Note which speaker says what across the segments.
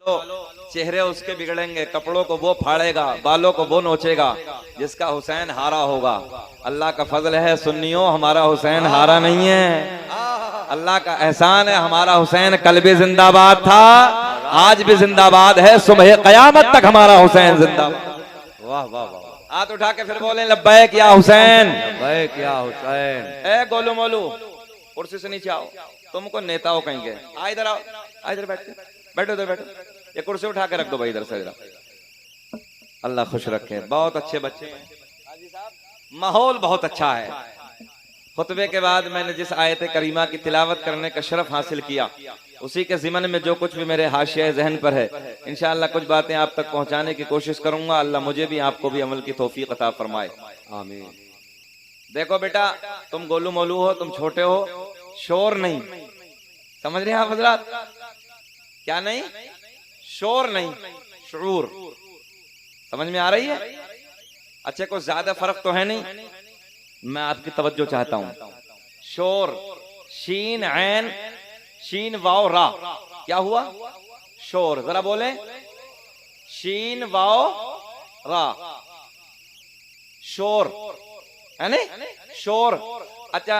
Speaker 1: चेहरे उसके बिगड़ेंगे, कपड़ों को वो फाड़ेगा, बालों को वो नोचेगा जिसका हुसैन हारा होगा। अल्लाह का फजल है सुन्नियों, हमारा हुसैन हारा नहीं है। अल्लाह का एहसान है, हमारा हुसैन कल भी जिंदाबाद था, आज भी जिंदाबाद है, सुबह कयामत तक हमारा हुसैन जिंदाबाद।
Speaker 2: वाह वाह वाह,
Speaker 1: हाथ उठा के फिर बोले लब्बैक या हुसैन।
Speaker 2: लब्बैक या हुसैन।
Speaker 1: ए गोलू मोलू, कुर्सी से नीचे आओ, तुमको नेता हो कहीं के, आ इधर आओ, आ इधर बैठो, बैठो इधर बैठो, ये कुर्सी उठा के रख दो भाई इधर से जरा। अल्लाह खुश रखे, बहुत अच्छे बच्चे हैं, माहौल बहुत अच्छा है। खुतबे के बाद मैंने जिस आयत करीमा की तिलावत करने का शरफ हासिल किया, उसी के ज़िमन में जो कुछ भी मेरे हाशिया जहन पर है, इंशाअल्लाह कुछ बातें आप तक पहुंचाने की कोशिश करूंगा। अल्लाह मुझे भी आपको भी अमल की तौफीक अता फरमाए, आमीन। देखो बेटा, तुम गोलू मोलू हो, तुम छोटे हो, शोर नहीं, समझ रहे हैं आप हजरात? क्या नहीं? शोर नहीं, शऊर। समझ में आ रही है? अच्छा, कोई ज्यादा फर्क तो है नहीं, मैं आपकी तवज्जो चाहता हूं। शोर, शीन ऐन, शीन वाव रा, क्या हुआ? शोर। जरा बोले, शीन वाव रा, शोर है नहीं? शोर। अच्छा,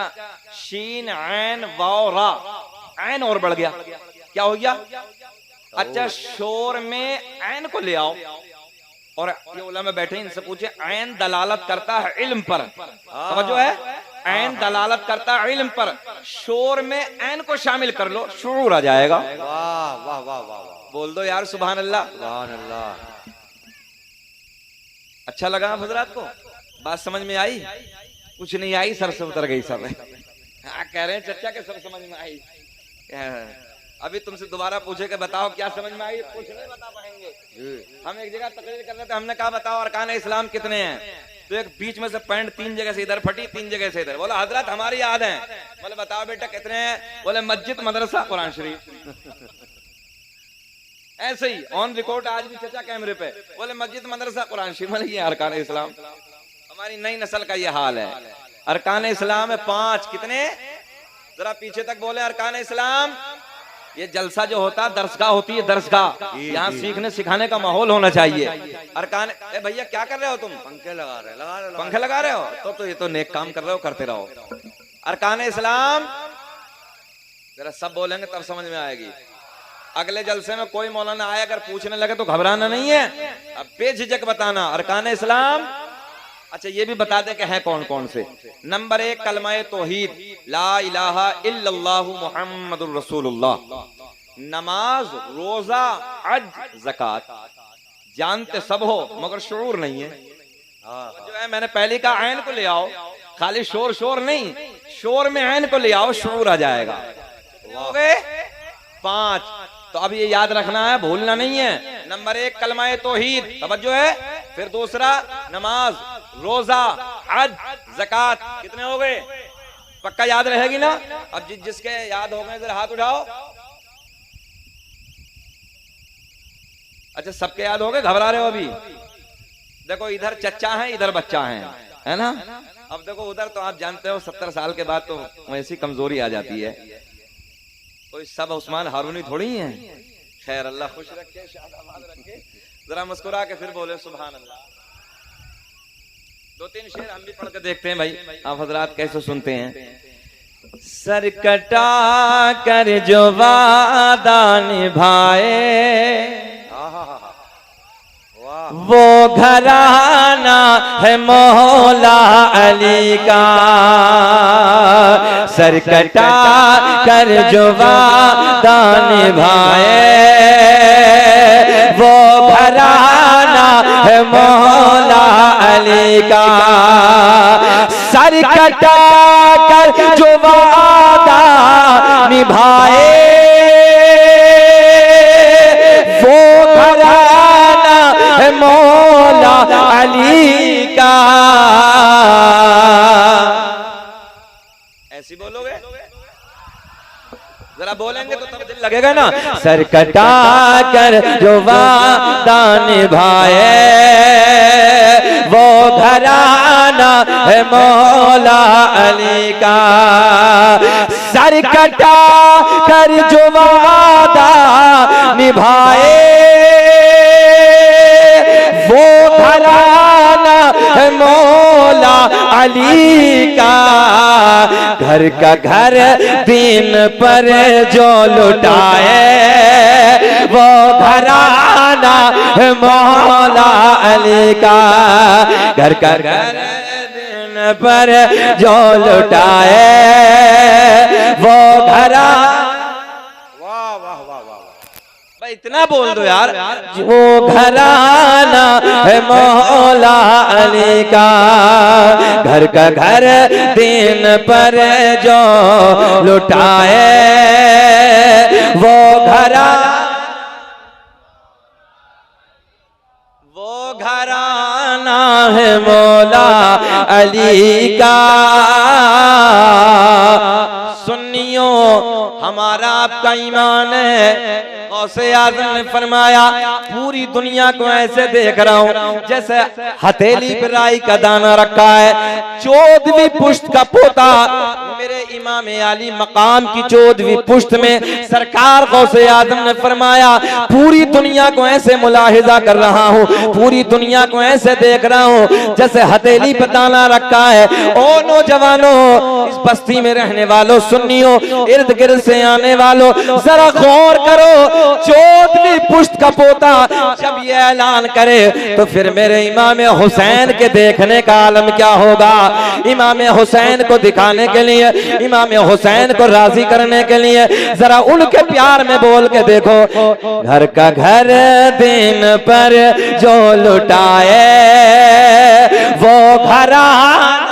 Speaker 1: शीन ऐन वाव रा, ऐन और बढ़ गया, क्या हो गया? अच्छा, शोर में ऐन को ले आओ, और ये उलमा बैठे इनसे पूछे, ऐन दलालत करता है इल्म पर, समझो है? ऐन दलालत करता है इल्म पर, शोर में ऐन को शामिल कर लो, शऊर आ जाएगा।
Speaker 2: वाह वाह वाह वाह,
Speaker 1: बोल दो यार सुभान अल्लाह,
Speaker 2: सुभान अल्लाह।
Speaker 1: अच्छा लगा हजरात को? बात समझ में आई? कुछ नहीं आई, सर से उतर गई सब। हाँ, कह रहे हैं चचा के सब समझ में आई। अभी तुमसे दोबारा पूछे कि बताओ क्या समझ में आई, कुछ नहीं बता पाएंगे। हम एक जगह तकरीर कर रहे थे, हमने कहा बताओ अरकान इस्लाम कितने हैं, तो एक बीच में से पैंट 3 जगह से इधर फटी, 3 जगह से इधर। बोला हजरत हमारी याद है। बोले बताओ बेटा कितने हैं? बोले मस्जिद, मदरसा, कुरान शरीफ। ऐसे ही ऑन रिकॉर्ड आज भी चचा कैमरे पे, बोले मस्जिद, मदरसा, कुरान शरीफ। बोले ये अरकान इस्लाम। हमारी नई नस्ल का ये हाल है। अरकान इस्लाम है 5, कितने? जरा पीछे तक बोले, अरकान इस्लाम। ये जलसा जो होता है, दरसगाह होती है, दरसगाह, यहाँ सीखने सिखाने का माहौल होना चाहिए। अरकान, ए भैया क्या कर रहे हो तुम?
Speaker 2: पंखे लगा रहे, लगा रहे,
Speaker 1: पंखे लगा रहे हो? तो ये तो नेक काम कर रहे हो, करते रहो। अरकान इस्लाम जरा सब बोलेंगे तब समझ में आएगी। अगले जलसे में कोई मौलाना आए अगर पूछने लगे तो घबराना नहीं है, अब बेझिझक बताना अरकान इस्लाम। अच्छा, ये भी बता दे कि है कौन कौन से। नंबर 1 कलमा तौहीद, ला इलाहा इल्लल्लाहु मुहम्मदुर रसूलुल्लाह। नमाज, रोजा, हज, ज़कात, जानते सब हो मगर शऊर नहीं है। जो है मैंने पहले कहा, ऐन को ले आओ, खाली शोर शोर नहीं, शोर में ऐन को ले आओ, शऊर आ जाएगा। हो गए 5। तो अब ये याद रखना है, भूलना नहीं है। नंबर 1 कलमा तौहीद, तवज्जो है। फिर दूसरा नमाज, रोजा, हज, ज़कात, कितने हो गए? पक्का याद रहेगी ना? अब जिसके याद हो गए जरा हाथ उठाओ। अच्छा, सबके याद हो गए? घबरा रहे हो अभी? देखो इधर चच्चा है, इधर बच्चा है ना? अब देखो उधर तो आप जानते हो 70 साल के बाद तो वैसी कमजोरी आ जाती है। कोई सब उस्मान हारूनी थोड़ी है। खैर, अल्लाह खुश रखे, शादाबाद रखे। जरा मुस्कुरा के फिर बोले सुभान अल्लाह। 2-3 शेर हम भी पढ़ के देखते हैं भाई, आप हजरात कैसे सुनते हैं। सर कटा कर जो वादा निभाए, वो घराना है मौला अली का। सर कटा कर जो वादा निभाए, वो घराना है मौला अली का। सर कटा कर जो वादा निभाए, वो घराना है मौला अली का। ऐसी बोलोगे? जरा बोलेंगे तो तब दिल लगेगा ना। सर कटा कर जो वादा निभाए, वो घराना है मौला अली का। सर कटा कर जो वादा निभाए वो घराना है मौला अली का। घर का घर दिन पर जो लुटाए वो घराना है मौला अली का। घर का घर दिन पर जो लुटाए वो घराना।
Speaker 2: वाह वाह वाह वाह।
Speaker 1: भाई इतना बोल दो यार। वो घराना है मौला अली का। घर का घर दिन पर जो लुटाए वो घराना, वो घराना है मौला अली का। सुन्नियों हमारा आपका ईमान है। गौसे आज़म ने फरमाया पूरी दुनिया को ऐसे देख रहा हूँ जैसे हथेली पर राई का दाना रखा है। 14वीं पुश्त का पोता मेरे इमाम आली मकाम की 14वीं पुश्त में सरकार गौसे आज़म ने फरमाया पूरी दुनिया को ऐसे मुलाहिजा कर रहा हूँ, पूरी दुनिया को ऐसे देख रहा हूँ जैसे हथेली पर दाना रखा है। ओ नौजवानों, इस बस्ती में रहने वालों, सुन्नियों, इर्द गिर्द से आने वालों, जरा गौर करो। 14वीं पुश्त का पोता जब ये ऐलान करे तो फिर मेरे इमाम हुसैन के देखने का आलम क्या होगा। इमाम हुसैन को दिखाने के लिए, इमाम हुसैन को राजी करने के लिए जरा उनके प्यार में बोल के देखो। घर का घर दिन पर जो लुटाए वो घराना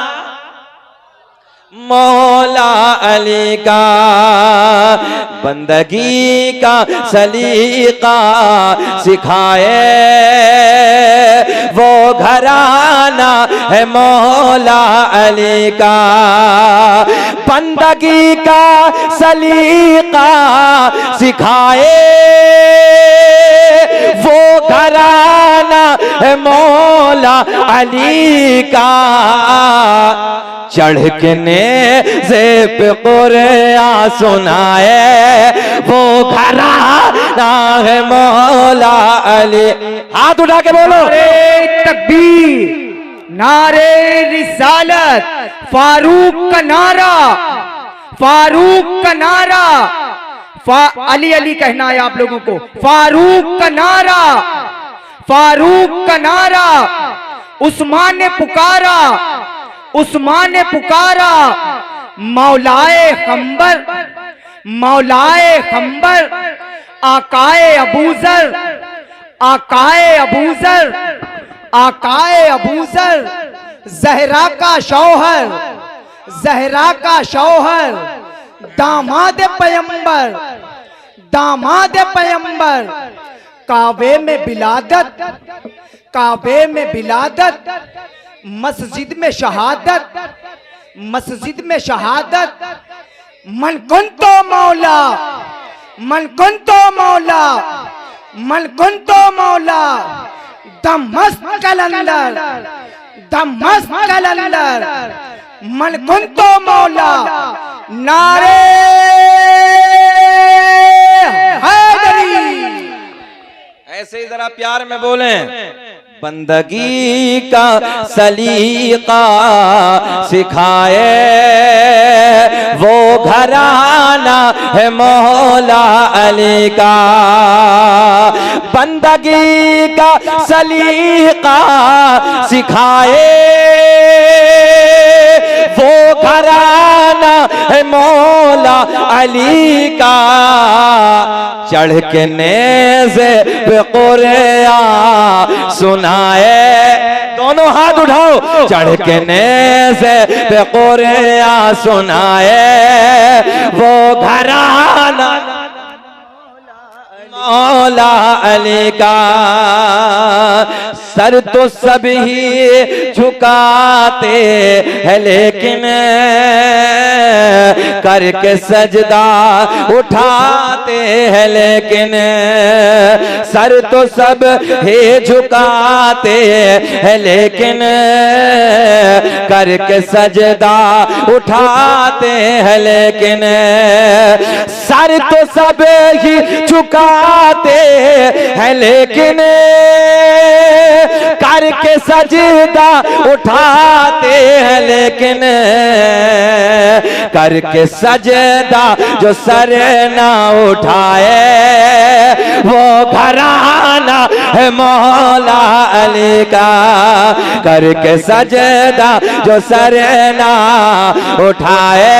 Speaker 1: मौला अली का। बंदगी का सलीका सिखाए वो घराना है मौला अली का। बंदगी का सलीका सिखाए वो घराना है मौला अली का। चढ़ के नेज़े पे कुरान सुनाए वो घराना है मौला अली। हाथ उठा के बोलो
Speaker 3: नारे तकबीर, नारे रिसालत, फारूक का नारा, फारूक का नारा। अली अली कहना है आप लोगों को। फारूक का नारा, फारूक का नारा। उस्मान ने पुकारा, उस्मान ने पुकारा। मौलाए खंबर, मौलाए खंबर, आकाए अबूजर, आकाए अबूजर, आकाए अबूजर। जहरा का शौहर, जहरा का शौहर, दामाद पैगंबर, दामाद पैगंबर। काबे में बिलादत, काबे में बिलादत, मस्जिद में शहादत, मस्जिद में शहादत। मन कुन तो मौला, मन कुन तो मौला, मन कुन तो मौला। दमस्त कलंदर, दमस्त कलंदर, मन कुन तो मौला। नारे हैदरी।
Speaker 1: ऐसे ही जरा प्यार में बोलें। बंदगी का सलीका सिखाए वो घराना है मौला अली का। बंदगी का सलीका सिखाए वो घराना है मौला अली का। चढ़ के नेज़े पे कुरान सुनाए। दोनों हाथ उठाओ। चढ़ के नेज़े पे कुरान सुनाए वो घराना मौला अली का। सर तो सब ही झुकाते हैं लेकिन करके सजदा उठाते हैं लेकिन सर तो सब ही झुकाते हैं लेकिन करके सजदा उठाते हैं लेकिन सर तो सब ही झुकाते हैं लेकिन करके सजदा उठाते हैं लेकिन करके सजदा जो सर ना उठाए वो घराना है मौला अली का। करके सजदा जो सर ना उठाए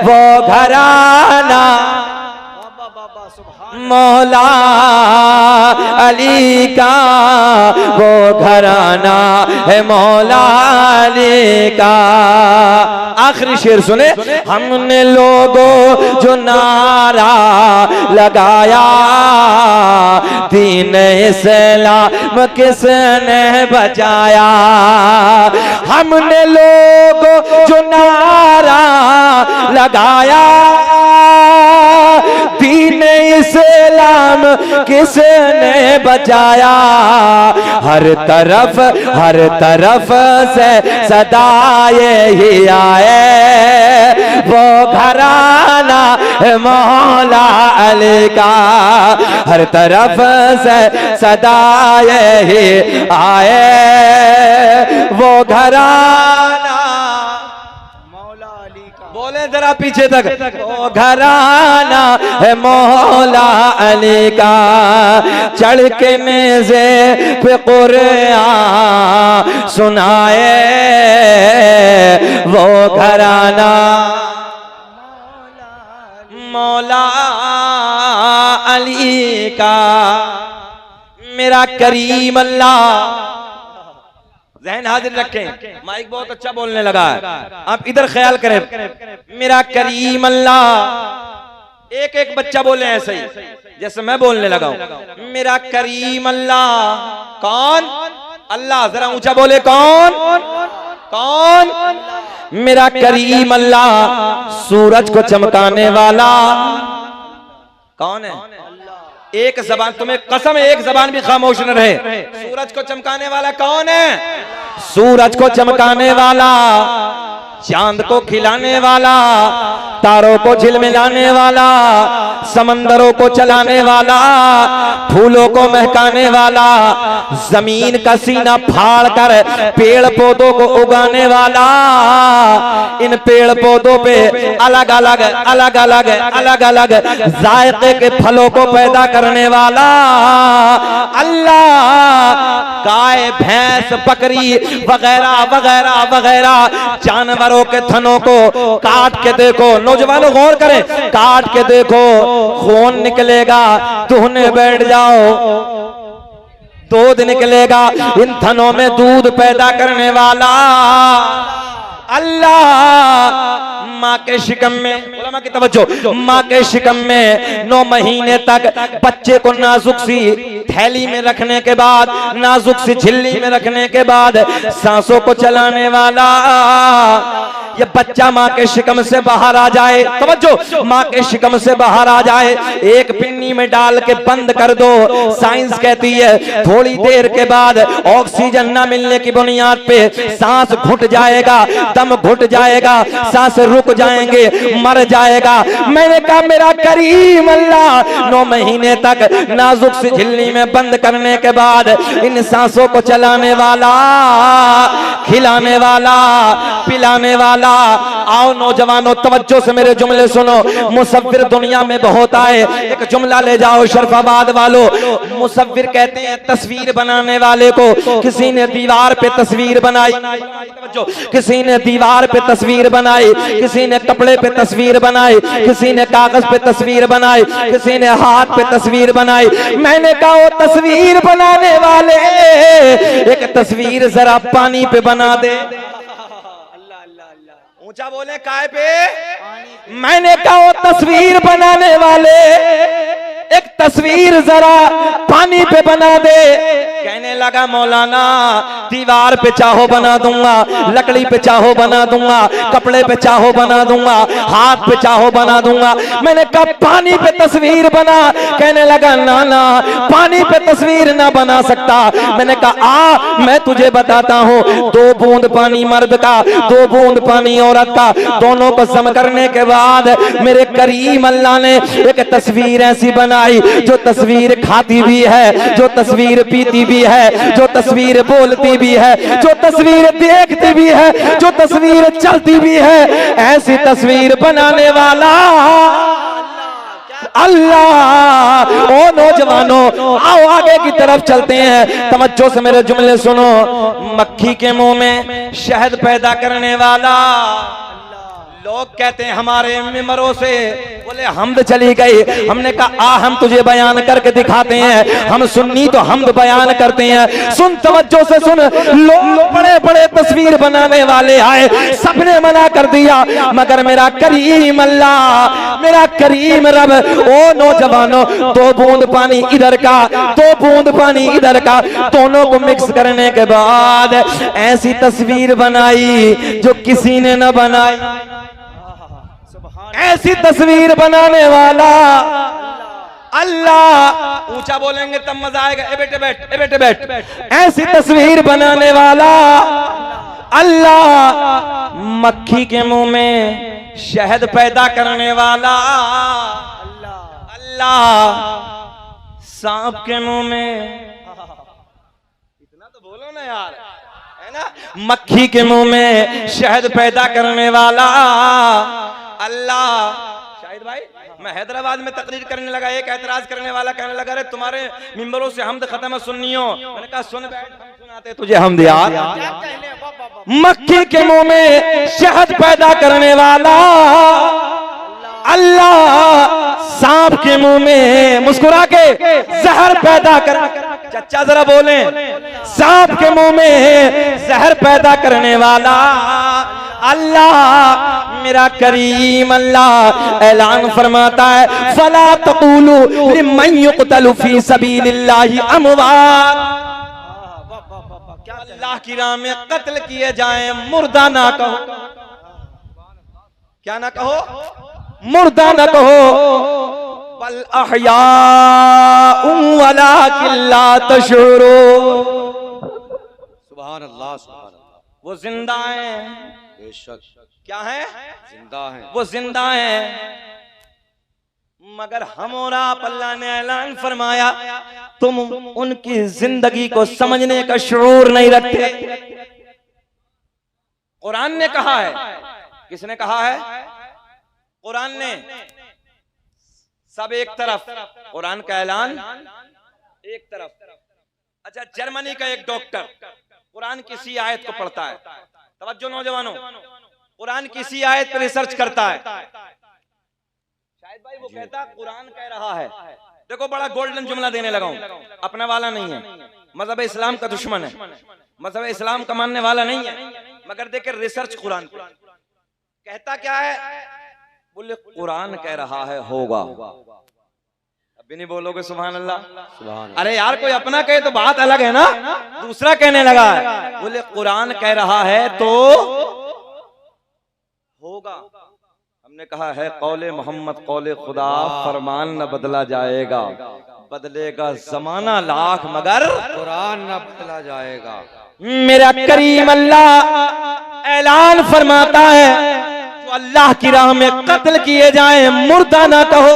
Speaker 1: वो घराना मौला अली का, वो घराना है मौला अली का। आखिरी शेर सुने। हमने लोगों जो नारा लगाया दीन इस्लाम किसने बचाया। हमने लोगों जो नारा लगाया दीन इस्लाम किसने बचाया। हर तरफ से सदाए ही आए वो घराना है मौला अली का। हर तरफ से सदाए ही आए वो घराना बोले जरा पीछे तक ओ घराना है मौला अली का। चढ़ के मेज़े पे कुरान सुनाए वो घराना मौला अली का। मेरा करीम अल्लाह ज़हन हाजिर रखें। माइक बहुत अच्छा बोलने लगा है, आप इधर ख्याल करें। मेरा करीम अल्लाह, एक एक बच्चा बोले ऐसे ही जैसे मैं बोलने लगा हूं। मेरा करीम अल्लाह कौन? अल्लाह। जरा ऊंचा बोले कौन? कौन? मेरा करीम अल्लाह सूरज को चमकाने वाला कौन है? एक जबान, तुम्हें कसम है एक जबान भी खामोश न रहे। सूरज को चमकाने वाला कौन है? सूरज को चमकाने वाला, चांद को खिलाने वाला, तारों को झिलमिलाने वाला, समंदरों को चलाने वाला, फूलों को महकाने वाला, जमीन का सीना फाड़ कर पेड़ पौधों को उगाने वाला, इन पेड़ पौधों पे अलग अलग जायके के फलों को पैदा करने वाला अल्लाह। गाय भैंस बकरी वगैरह वगैरह वगैरह जानवरों के थनों को काट के देखो, नौजवानों गौर करें, काट के देखो खून निकलेगा, दुहने बैठ जाओ दूध निकलेगा। इन थनों में दूध पैदा करने वाला अल्लाह। माँ के शिकम में, उलमा की तवज्जो, माँ के शिकम में 9 महीने तक बच्चे को नाजुक सी थैली में रखने के बाद, नाजुक सी झिल्ली में रखने के बाद सांसों को चलाने वाला। ये बच्चा माँ के शिकम से बाहर आ जाए, तवज्जो, माँ के शिकम से बाहर आ जाए, एक पिन्नी में डाल के बंद कर दो। साइंस कहती है थोड़ी देर के बाद ऑक्सीजन न मिलने की बुनियाद पे सांस घुट जाएगा, दम घुट जाएगा, सांस रुक जाएंगे, मर जाएगा। मैंने कहा मेरा करीम अल्लाह 9 महीने तक नाजुक सी झिल्ली में बंद करने के बाद इन सांसों को चलाने वाला, खिलाने वाला, पिलाने वाला। आओ नौजवानों तवज्जो से मेरे जुमले सुनो। मुसव्विर दुनिया में बहुत आए, एक जुमला ले जाओ शरफाबाद वालों। मुसव्विर कहते हैं तस्वीर बनाने वाले को। किसी ने दीवार पे तस्वीर बनाई, किसी ने दीवार पे तस्वीर बनाई, किसी ने कपड़े पे तस्वीर बनाई, किसी ने कागज पे तस्वीर बनाई, किसी ने हाथ पे तस्वीर बनाई। मैंने कहा वो तस्वीर बनाने वाले एक तस्वीर जरा पानी पे बना दे। ऊंचा बोले काय पे? मैंने कहा वो तस्वीर बनाने वाले एक तस्वीर जरा पानी पे बना दे। कहने लगा मौलाना दीवार पे चाहो बना दूंगा, लकड़ी पे चाहो बना दूंगा, कपड़े पे चाहो बना दूंगा, हाथ पे चाहो बना दूंगा। मैंने कहा पानी पे तस्वीर बना। कहने लगा ना ना पानी पे तस्वीर ना बना सकता। मैंने कहा आ मैं तुझे बताता हूँ, 2 बूंद पानी मर्द का, 2 बूंद पानी औरत का, दोनों को सम करने के बाद मेरे करीम अल्लाह ने एक तस्वीर ऐसी बनाई जो तस्वीर खाती भी है, जो तस्वीर पीती भी है, जो तस्वीर बोलती भी है, जो तस्वीर देखती भी है, जो तस्वीर चलती भी है। ऐसी तस्वीर बनाने वाला अल्लाह। ओ नौजवानों आओ आगे की तरफ चलते हैं, तवज्जो से मेरे जुमले सुनो। मक्खी के मुंह में शहद पैदा करने वाला। लोग कहते हैं हमारे मिंबरों से, बोले हमद चली गई। हमने कहा आ हम तुझे बयान करके दिखाते हैं। हम सुन्नी तो हमद बयान करते हैं। सुन तवज्जो से सुन। लोग बड़े बड़े तस्वीर बनाने वाले आए, सबने मना कर दिया, मगर मेरा करीम अल्लाह, मेरा करीम रब। ओ नौजवानों 2 बूंद पानी इधर का, 2 बूंद पानी इधर का, दोनों को मिक्स करने के बाद ऐसी तस्वीर बनाई जो किसी ने न बनाई। ऐसी तस्वीर बनाने वाला अल्लाह। ऊंचा बोलेंगे तब मजा आएगा। ए बेटे बैठ, ए बेटे बैठ। ऐसी तस्वीर बनाने वाला अल्लाह। मक्खी के मुंह में शहद पैदा करने वाला अल्लाह। सांप के मुंह में, इतना तो बोलो ना यार, है ना। मक्खी के मुंह में शहद पैदा करने वाला अल्लाह। शाहिद भाई मैं हैदराबाद में तकरीर करने लगा, एक एतराज करने वाला कहने लगा अरे तुम्हारे मिंबरों से हमद खत्म है सुन्नियों। मैंने कहा सुन बैठ, हम सुनाते तुझे हमद यार। मक्खी के मुंह में शहद पैदा करने वाला अल्लाह। सांप के मुंह में मुस्कुरा के जहर पैदा कर, चचा जरा बोले, सांप के मुंह में जहर पैदा करने वाला अल्लाह। मेरा करीम अल्लाह ऐलान फरमाता है फला तक़ूलू लिमन युक़तलु फी सबीलिल्लाहि अमवात। अल्लाह की राह में कत्ल किए जाएं मुर्दा ना कहो। क्या ना कहो? मुर्दा ना कहो। बल अहयाउन वलाकिन ला तशऊरून।
Speaker 2: सुभान अल्लाह, सुभान अल्लाह।
Speaker 1: वो जिंदा हैं,
Speaker 2: बेशक।
Speaker 1: क्या है?
Speaker 2: जिंदा है।
Speaker 1: वो जिंदा हैं, मगर हम और आप अल्लाह ने ऐलान फरमाया तुम उनकी जिंदगी को समझने का शऊर नहीं रखते। कुरान ने कहा है। किसने कहा है? कुरान ने। सब एक तरफ, कुरान का ऐलान एक तरफ। अच्छा, जर्मनी का एक डॉक्टर कुरान किसी आयत को पढ़ता है। तवज्जो नौजवानों, कुरान किसी आयत पर रिसर्च करता है। शायद भाई वो कहता है कुरान कह रहा है। देखो बड़ा गोल्डन जुमला देने लगा हूं, अपने वाला नहीं है, मजहब इस्लाम का दुश्मन है, मजहब इस्लाम का मानने वाला नहीं है, मगर देखे रिसर्च कुरान को कहता क्या है। बोले कुरान कह रहा है होगा। अभी नहीं बोलोगे सुभान अल्लाह?
Speaker 2: सुभान।
Speaker 1: अरे यार कोई अपना कहे तो बात अलग है ना, दूसरा कहने लगा है। बोले कुरान कह रहा है तो होगा। हमने कहा है कौले मोहम्मद कौले खुदा, फरमान न बदला जाएगा, बदलेगा जमाना लाख मगर
Speaker 2: कुरान न बदला जाएगा।
Speaker 1: मेरा करीम अल्लाह ऐलान फरमाता है जो अल्लाह की राह में कत्ल किए जाएं मुर्दा ना कहो।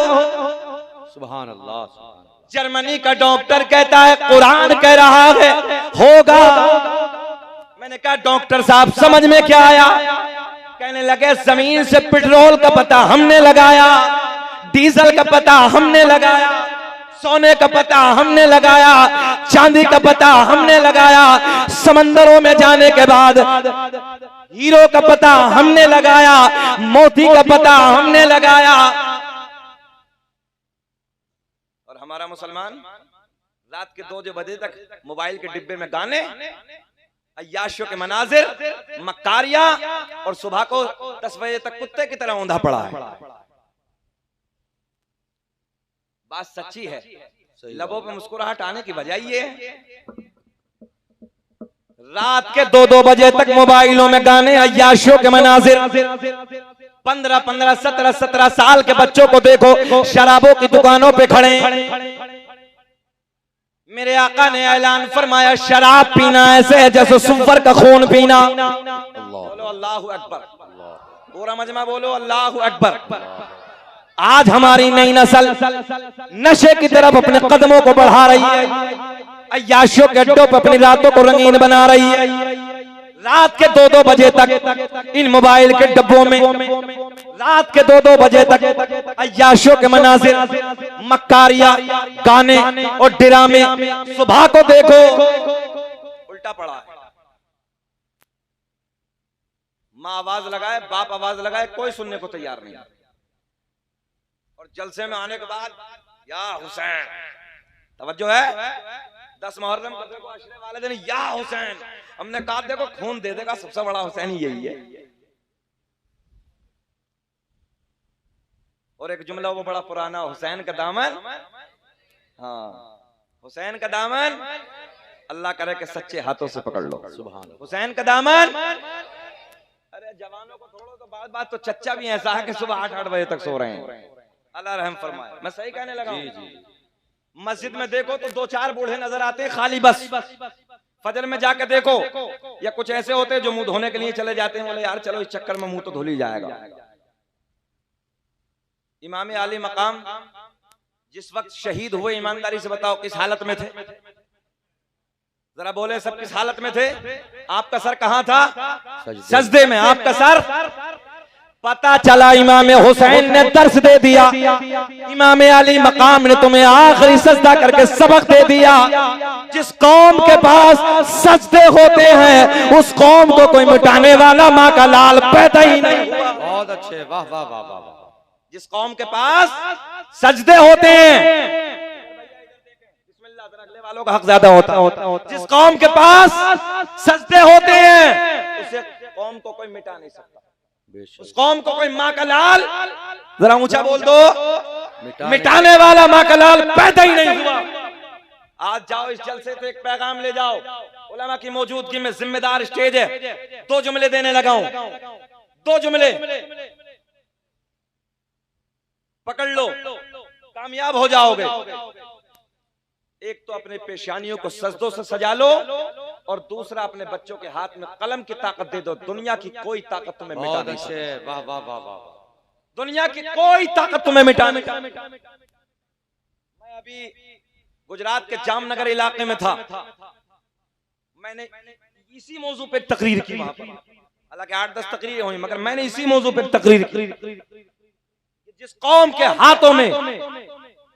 Speaker 2: सुभान अल्लाह, सुभान अल्लाह।
Speaker 1: जर्मनी का डॉक्टर कहता है कुरान कह रहा है होगा। मैंने कहा डॉक्टर साहब समझ में क्या आया? कहने लगे जमीन से पेट्रोल का पता हमने लगाया, डीजल का पता हमने लगाया, सोने का पता हमने लगाया, चांदी का पता हमने लगाया, समंदरों में जाने के बाद हीरो का पता हमने लगाया, मोती का पता हमने लगाया। और हमारा मुसलमान रात के 2 बजे तक मोबाइल के डिब्बे में गाने, अय्याशों के मनाजिर, मक्कारियां, और सुबह को 10 बजे तक कुत्ते की तरह औंधा पड़ा है। बात सच्ची है, लबों पे मुस्कुराहट आने की वजह ये है। रात के 2-2 बजे तक मोबाइलों में गाने, अय्याशों के मनाजिर। 15-15, 17-17 साल के बच्चों को देखो शराबों की दुकानों पे खड़े। मेरे आका ने ऐलान फरमाया, शराब पीना ऐसे है जैसे सुअर का खून पीना। बोलो अल्लाह अकबर, पूरा मजमा बोलो अल्लाह अकबर। आज हमारी नई नस्ल नशे की तरफ अपने कदमों को बढ़ा रही है, अय्याशों के अड्डों पर अपनी रातों को रंगीन बना रही है। रात के 2-2 बजे तक इन मोबाइल के डब्बों में, रात के 2-2 बजे तक अय्याशों के मनाजिर, मक्कारिया, गाने और ड्रामे। सुबह को देखो उल्टा पड़ा है। माँ आवाज लगाए, बाप आवाज लगाए, कोई सुनने को तैयार नहीं। और जलसे में आने के बाद या हुसैन, तवज्जो है, 10 मुहर्रम को देखो अशरे वाले दिन या हुसैन, हमने कहा देखो खून दे देगा सबसे बड़ा हुसैन यही है। और एक जुमला वो बड़ा पुराना, हुसैन का दामन, हाँ हुसैन का दामन अल्लाह करे कि सच्चे हाथों से पकड़ लो। सुभान हुसैन का दामन। अरे जवानों को छोड़ो तो बात तो चच्चा भी ऐसा है कि सुबह 8-8 बजे तक सो रहे हैं। अल्लाह रहम फरमाए। मैं सही कहने लगा हूं। मस्जिद में देखो तो 2-4 बूढ़े नजर आते हैं खाली बस। फजर में जाके देखो या कुछ ऐसे होते हैं जो मुंह धोने के लिए चले जाते हैं, बोले यार चलो इस चक्कर में मुंह तो धो ही जाएगा। इमाम आली मकाम जिस वक्त शहीद हुए, ईमानदारी से बताओ किस हालत में थे? जरा बोले सब किस हालत में थे? आपका सर कहां था? सजदे में। आपका सर, पता चला इमाम हुसैन ने दर्स दे दिया, इमाम अली मकाम ने तुम्हें आखिरी सजदा करके सबक दे दिया। जिस कौम के पास सजदे होते हैं उस कौम को कोई मिटाने वाला माँ का लाल पैदा ही नहीं हुआ।
Speaker 2: बहुत अच्छे, वाह वाह वाह वाह।
Speaker 1: जिस कौम के पास सजदे होते हैं, अगले वालों का हक ज्यादा होता। जिस कौम के पास सजदे होते हैं उसे कौम को कोई मिटा नहीं सकता। उस कौम को कोई माँ का लाल, जरा ऊंचा बोल दो, मिटाने वाला माँ का लाल पैदा ही नहीं हुआ। आज जाओ इस जलसे से एक पैगाम ले जाओ। उलमा की मौजूदगी में जिम्मेदार स्टेज है, 2 जुमले देने लगा हूं, 2 जुमले पकड़ लो, कामयाब हो जाओगे। एक तो अपने पेशानियों को सजदों से सजा लो, और दूसरा अपने बच्चों के हाथ में कलम की ताकत दे दो। दुनिया की कोई ताकत तुम्हें मिटा नहीं सकती।
Speaker 2: वाह वाह वाह वाह।
Speaker 1: दुनिया की कोई ताकत तुम्हें मिटा नहीं। मैं अभी गुजरात के जामनगर इलाके में था, मैंने इसी मौजू पे तकरीर की वहां पर। हालांकि 8-10 तकरीरें हुई, मगर मैंने इसी मौजू पे तकरीर की। जिस कौम के हाथों में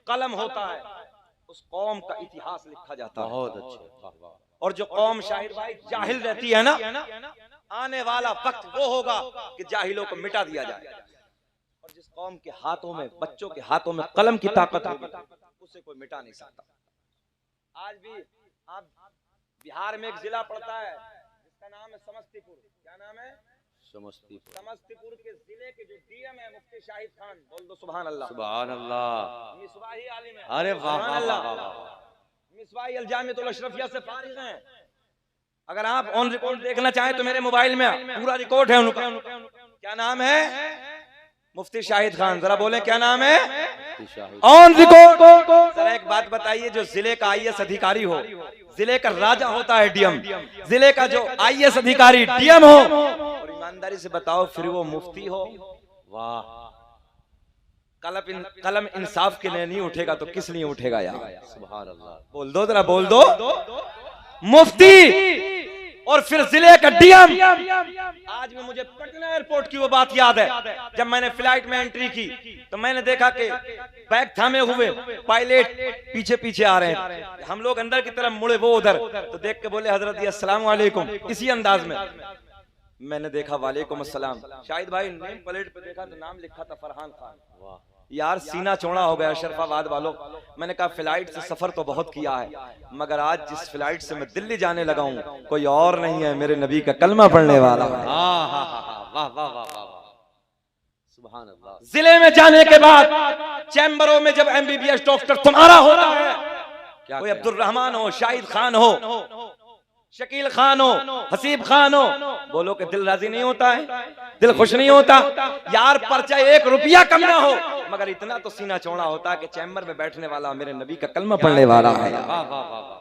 Speaker 1: कलम होता है उस कौम का इतिहास लिखा जाता है।
Speaker 2: बहुत अच्छे।
Speaker 1: और जो कौम शाहिद भाई जाहिल रहती है ना, आने वाला वक्त वो होगा कि जाहिलों को मिटा दिया जाए। और जिस कौम के हाथों में, बच्चों के हाथों में कलम की ताकत होगी उसे कोई मिटा नहीं सकता। आज भी आप बिहार में एक जिला पड़ता है जिसका नाम है समस्तीपुर। क्या नाम है?
Speaker 2: समस्तीपुर।
Speaker 1: समस्तीपुर के जिले के जो डीएम है मुफ्ती शाहिद खान, बोल दो सुभान अल्लाह।
Speaker 2: सुभान अल्लाह।
Speaker 1: मिसबाही आलिम है।
Speaker 2: अरे वाह वाह वाह।
Speaker 1: मिसबाही अल जामिअतुल अशरफिया से फारिग हैं। अगर आप ऑन रिकॉर्ड देखना चाहें तो मेरे मोबाइल में पूरा रिकॉर्ड है उनका। क्या नाम है? मुफ्ती शाहिद खान। जरा बोले क्या नाम है? On record. जरा एक बात बताइए, जो जिले का आईएएस अधिकारी हो, जिले का राजा होता है डीएम, जिले का जो आईएएस अधिकारी डीएम हो, और ईमानदारी से बताओ फिर वो मुफ्ती हो।
Speaker 2: वाह।
Speaker 1: कलम इंसाफ के लिए नहीं उठेगा तो किस लिए उठेगा यार?
Speaker 2: सुभान अल्लाह।
Speaker 1: बोल दो, जरा बोल दो। मुफ्ती और फिर जिले का डीएम। आज भी मुझे पटना एयरपोर्ट की वो बात याद है, जब मैंने फ्लाइट में एंट्री की तो मैंने देखा कि बैग थामे हुए पायलट पीछे पीछे आ रहे हैं। हम लोग अंदर की तरफ मुड़े, वो उधर, तो देख के बोले हजरत जी अस्सलाम वालेकुम, इसी अंदाज में। मैंने देखा वालेकुम अस्सलाम। शाहिद भाई नेम प्लेट पे देखा तो नाम लिखा था फरहान खान। यार सीना चौड़ा हो गया शरफाबाद वालों। मैंने कहा फ्लाइट से सफर तो बहुत किया है, मगर आज जिस फ्लाइट से मैं दिल्ली जाने लगा हूँ कोई और नहीं है, मेरे नबी का कलमा पढ़ने वाला।
Speaker 2: वाह वाह वाह वाह। सुभान अल्लाह।
Speaker 1: जिले में जाने के बाद चैम्बरों में जब एमबीबीएस डॉक्टर तुम्हारा होता है
Speaker 2: क्या
Speaker 1: कोई
Speaker 2: क्या?
Speaker 1: अब्दुल रहमान हो, शाहिद खान हो, शकील खान हो, हसीब खान हो, बोलो कि दिल राजी नहीं होता है, दिल खुश नहीं होता यार। पर्चा 1 रुपया कम ना हो मगर इतना तो सीना चौड़ा होता कि चैम्बर में बैठने वाला मेरे नबी का कलमा पढ़ने वाला है।
Speaker 2: वाह वाह वाह वाह।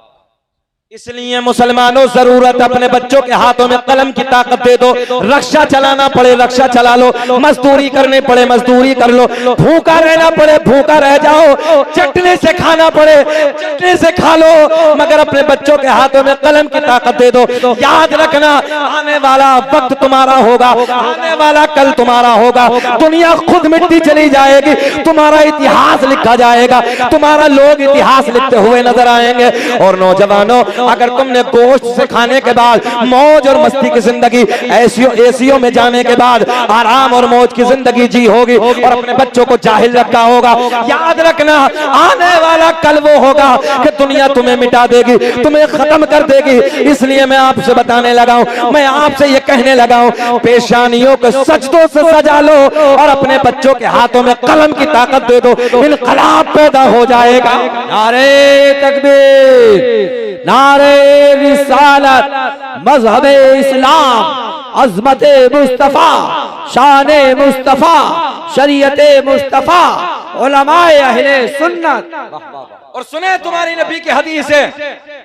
Speaker 1: इसलिए मुसलमानों जरूरत अपने बच्चों के हाथों में कलम की ताकत दे दो। रक्षा चलाना पड़े रक्षा चला लो, मजदूरी करने पड़े मजदूरी कर लो, भूखा रहना पड़े भूखा रह जाओ, चटनी से खाना पड़े चटनी से खा लो, मगर अपने बच्चों के हाथों में कलम की ताकत दे दो। याद रखना आने वाला वक्त तुम्हारा होगा, आने वाला कल तुम्हारा होगा। दुनिया खुद मिट्टी चली जाएगी, तुम्हारा इतिहास लिखा जाएगा, तुम्हारा लोग इतिहास लिखते हुए नजर आएंगे। और नौजवानों, अगर तुमने गोश्त से खाने के बाद मौज और मस्ती की जिंदगी, एसियों में जाने के बाद आराम और मौज की जिंदगी जी होगी और अपने बच्चों को जाहिल रखा होगा, याद रखना आने वाला कल वो होगा कि दुनिया तुम्हें मिटा देगी, तुम्हें खत्म कर देगी। इसलिए मैं आपसे बताने लगा हूं, मैं आपसे ये कहने लगा हूं, पेशानियों को सजदों से सजा लो और अपने बच्चों के हाथों में कलम की ताकत दे दो, इनकलाब पैदा हो जाएगा। नारे तकबीर, नारे रिसालत, मजहबे इस्लाम, अज़मते मुस्तफा, शाने मुस्तफा, शरीयते मुस्तफा, उलमाए अहले सुन्नत। और सुने तुम्हारी नबी की हदीस है,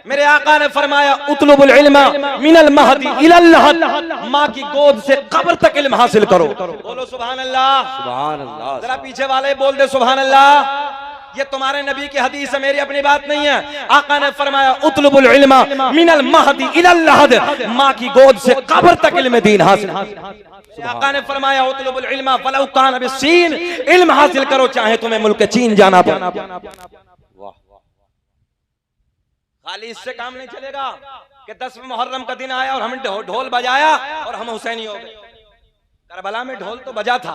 Speaker 1: मेरे आका ने फरमाया उतलुबुल इल्म मिनल महदी इलल लहद, माँ की गोद से कब्र तक इल्म हासिल करो। बोलो सुभान अल्लाह,
Speaker 2: सुभान अल्लाह।
Speaker 1: जरा पीछे वाले बोल दे सुभान अल्लाह। ये तुम्हारे नबी की हदीस है, मेरी अपनी बात नहीं है। आका ने फरमाया उतलुबुल इल्म मिनल महदी इलल लहद, माँ की गोद से कब्र तक इल्म दीन हासिल। आका ने फरमाया उतलुबुल इल्म वलौ कान बिस्सीन, इल्म हासिल करो चाहे तुम्हें मुल्क चीन जाना पड़े।
Speaker 2: वाह वाह।
Speaker 1: खाली इससे काम नहीं चलेगा कि 10 मुहर्रम का दिन आया और हमने ढोल बजाया और हम हुसैनी हो गए। करबला में ढोल तो बजा था,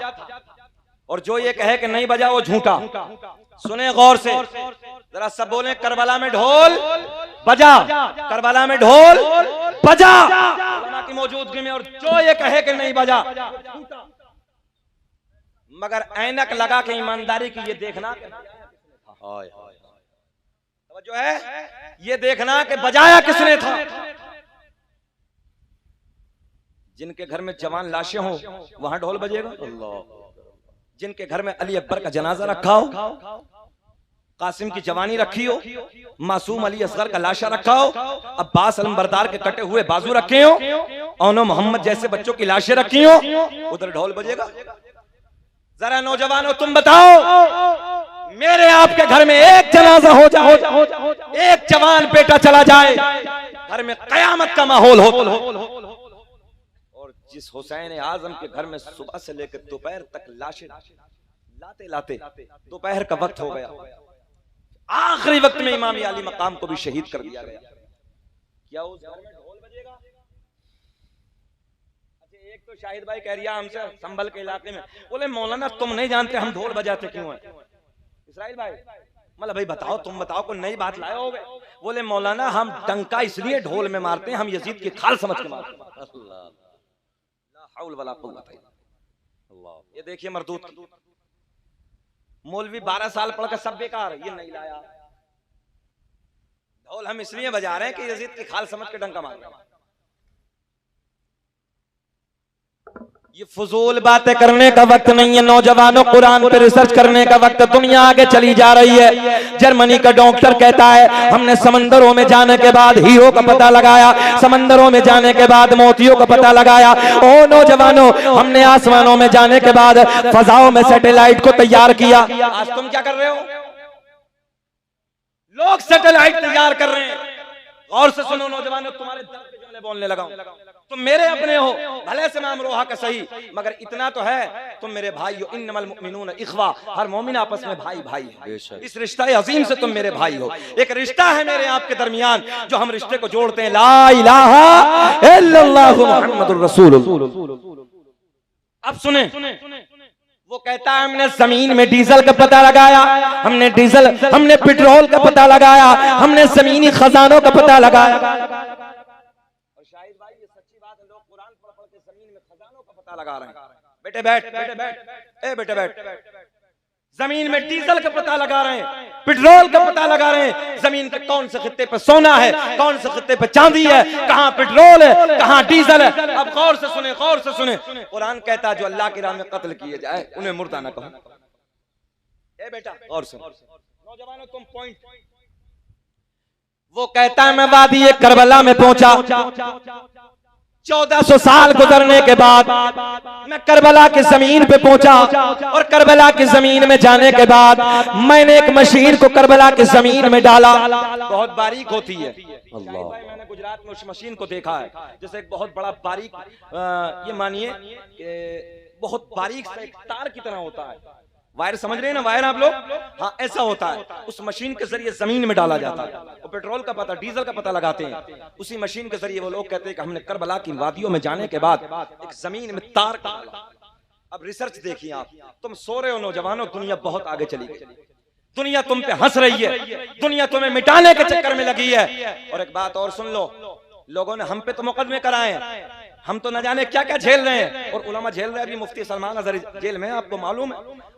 Speaker 1: और जो ये कहे कि नहीं बजा वो झूठा। सुने गौर से, जरा सब बोले करबला में ढोल बजा, करबला में ढोल बजा उलमा की मौजूदगी में, और जो ये कहे कि नहीं बजा मगर ऐनक लगा के ईमानदारी की ये देखना
Speaker 2: हाय हाय।
Speaker 1: जो है ये देखना कि बजाया किसने था। जिनके घर में जवान लाशें हो वहां ढोल बजेगा। जिनके घर में अली अकबर का जनाजा रखा हो, कासिम की जवानी रखी हो, मासूम अली असगर का लाशा रखा हो, अब्बास अलमबरदार के कटे हुए बाजू रखे हो, औनो मोहम्मद जैसे बच्चों की लाशें रखी हो, उधर ढोल बजेगा। जरा नौजवानों तुम बताओ, मेरे आपके घर में एक जनाजा हो जाए, एक जवान बेटा चला जाए, घर में कयामत का माहौल हो। और जिस हुसैन आजम के घर में सुबह से लेकर दोपहर तक लाशें लाते लाते दोपहर का वक्त हो गया, आखिरी वक्त में इमाम अली मकाम को भी शहीद कर दिया गया, क्या उस घर में ढोल बजेगा? अच्छा, एक तो शाहिद भाई कह रिया हमसे संभल के इलाके में, बोले मौलाना तुम नहीं जानते हम ढोल बजाते क्यों हैं। इसराइल भाई मतलब भाई बताओ, तुम बताओ, कोई नई बात लाए होगे। बोले मौलाना हम डंका इसलिए ढोल में मारते हैं, हम यजीद की खाल समझ के मारते हैं। ये देखिए मरदूत, मौलवी 12 साल पढ़कर सब बेकार, ये नहीं लाया ढोल, हम इसलिए बजा रहे हैं कि यजीद की खाल समझ के डंका मार रहे हैं। ये फजूल बातें करने का वक्त नहीं है नौजवानों, कुरान पे रिसर्च करने का वक्त। दुनिया आगे चली जा रही है। जर्मनी का डॉक्टर कहता है हमने समंदरों में जाने के बाद हीरो का पता लगाया, समंदरों में जाने के बाद मोतियों का पता लगाया। ओ नौजवानों, हमने आसमानों में जाने के बाद फजाओं में सैटेलाइट को तैयार किया। आज तुम क्या कर रहे हो? लोग सैटेलाइट तैयार कर रहे हैं। और से सुनो नौजवानों, तुम्हारे दर्द के जुमले बोलने लगा हूं। तुम मेरे अपने हो, भले से नाम रोहा का सही, मगर इतना तो है तुम मेरे भाई हो। इन्नमल मुमिनून इख्वा, हर मोमिन आपस में भाई भाई है। इस रिश्ता अजीम से तुम मेरे भाई हो। एक रिश्ता है मेरे आपके दरमियान जो हम रिश्ते को जोड़ते हैं, ला इलाहा इल्लल्लाह मुहम्मदुर रसूलुल्लाह। अब सुने, वो कहता है हमने जमीन में डीजल का पता लगाया, हमने पेट्रोल का पता लगाया, हमने जमीनी खजानों का पता लगाया। और शाहिद भाई ये सच्ची बात है, लोग कुरान पढ़ पढ़ के जमीन में खजानों का पता लगा रहे हैं। बेटे बैठ, बेटे बैठ, ए बेटे बैठ। जमीन में डीजल का पता लगा रहे हैं, पेट्रोल का पता लगा रहे हैं, जमीन के कौन से खित्ते पे सोना है, कौन से खित्ते पे चांदी है, कहां पेट्रोल है, कहां डीजल है। अब गौर से सुने, गौर से सुने। कुरान कहता है जो अल्लाह की राह में कत्ल किए जाए उन्हें मुर्दा ना कहो। ए बेटा गौर सुनो, नौजवानों तुम पॉइंट। वो कहता है मैं वादी करबला में पहुंचा, 1400 साल गुजरने के बाद मैं करबला की जमीन पे पहुंचा, और करबला की जमीन में जाने के बाद मैंने एक मशीन को करबला की जमीन में डाला। बहुत बारीक होती है, मैंने गुजरात में उस मशीन को देखा है, जैसे एक बहुत बड़ा बारीक, ये मानिए बहुत बारीक सा एक तार की तरह होता है। वायर समझ रहे हैं ना, वायर आप लोग, हाँ ऐसा होता है। उस मशीन के जरिए जमीन में डाला जाता है, और पेट्रोल का पता, डीजल का पता लगाते हैं उसी मशीन के जरिए। वो लोग कहते हैं कि हमने करबला की वादियों में जाने के बाद एक जमीन में तार डाला। अब रिसर्च देखिए आप, तुम सो रहे हो नौजवानों, दुनिया बहुत आगे चली गई, दुनिया तुम पे हंस रही है, दुनिया तुम्हें मिटाने के चक्कर में लगी है। और एक बात और सुन लो, लोगों ने हम पे तो मुकदमे कराए हैं, हम तो न जाने क्या क्या झेल रहे हैं, और उलमा झेल रहे हैं। अभी मुफ्ती सलमान अजहरी जेल में, आपको मालूम है।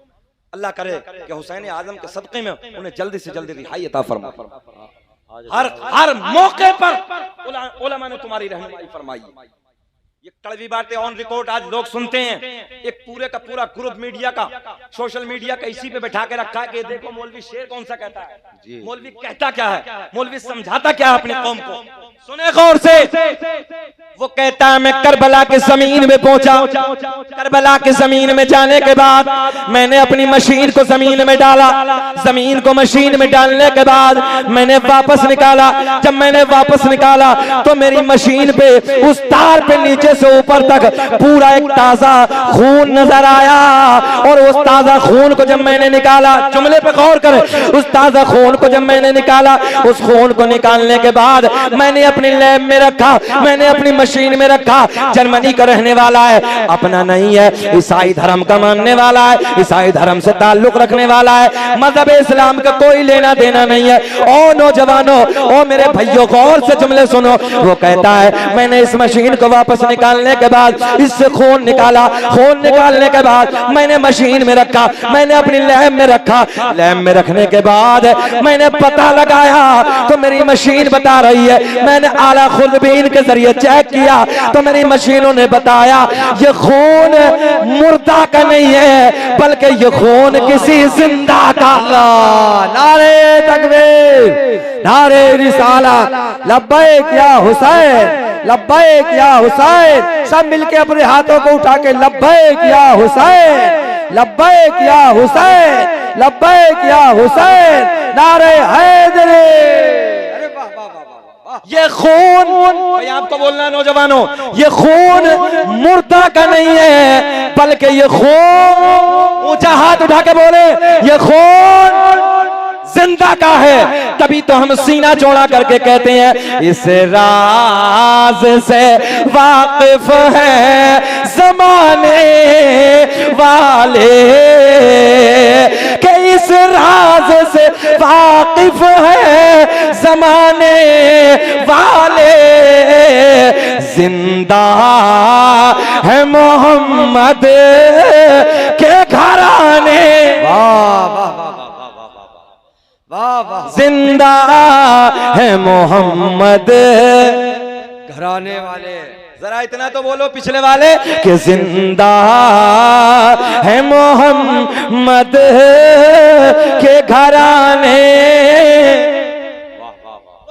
Speaker 1: अल्लाह करे कि हुसैन आजम के सदक़े में उन्हें जल्दी से जल्दी रिहाई अता फरमा। हर मौके पर उलमा ने तुम्हारी रहनुमाई फरमाई। ये कड़वी बातें ऑन रिकॉर्ड आज लोग सुनते हैं। एक पूरे का पूरा ग्रुप मीडिया का, सोशल मीडिया का इसी पे बैठा के रखा है कि देखो मौलवी शेर कौन सा कहता है, मौलवी कहता क्या है, मौलवी समझाता क्या है अपनी कौम को। सुने गौर से, वो कहता है मैं करबला की जमीन में पहुंचा, करबला की जमीन में जाने के बाद मैंने अपनी मशीन को जमीन में डाला, जमीन को मशीन में डालने के बाद मैंने वापस निकाला। जब मैंने वापस निकाला तो मेरी मशीन पे उस तार पे नीचे से ऊपर तक पूरा एक ताजा खून नजर आया, और उस ताजा खून को जब मैंने निकाला, जुमले पे गौर करें, उस ताजा खून को जब मैंने निकाला, उस खून को निकालने के बाद मैंने अपनी लैब में रखा, मैंने अपनी मशीन में रखा। जर्मनी का रहने वाला है, अपना नहीं है, ईसाई धर्म का मानने वाला है, ईसाई धर्म से ताल्लुक रखने वाला है, मजहब इस्लाम का कोई लेना देना नहीं है। ओ नौजवानों, ओ मेरे भाइयों, गौर से जुमले सुनो। वो कहता है मैंने इस मशीन को वापस निकालने के बाद इससे खून निकाला, खून निकालने के बाद मैंने मशीन में रखा, मैंने अपनी लैब में रखा। लैब में रखने के बाद मैंने पता लगाया तो मेरी मशीन बता रही है, मैंने आला खुलबीन के जरिए चेक किया तो मेरी मशीनों ने बताया ये खून मुर्दा का नहीं है, बल्कि ये खून किसी जिंदा का।
Speaker 3: नारे तकबीर, नारे रिसालत, लब्बैक या हुसैन, लब्बैक या हुसैन। सब मिलके अपने हाथों को उठा के लब्बैक या हुसैन, लब्बैक या हुसैन, लब्बैक या हुसैन, नारे हैदरी।
Speaker 1: ये खून, भाई आपको बोलना नौजवानों, ये खून मुर्दा का नहीं है, बल्कि ये खून, ऊंचा हाथ उठा के बोले, ये खून जिंदा का है। तभी तो हम सीना चौड़ा करके कहते हैं इस राज से वाकिफ है जमाने वाले, कि इस राज से वाकिफ है जमाने वाले। जिंदा है मोहम्मद के घराने, जिंदा है मोहम्मद घराने वाले। जरा इतना तो बोलो पिछले वाले कि जिंदा है मोहम्मद के घराने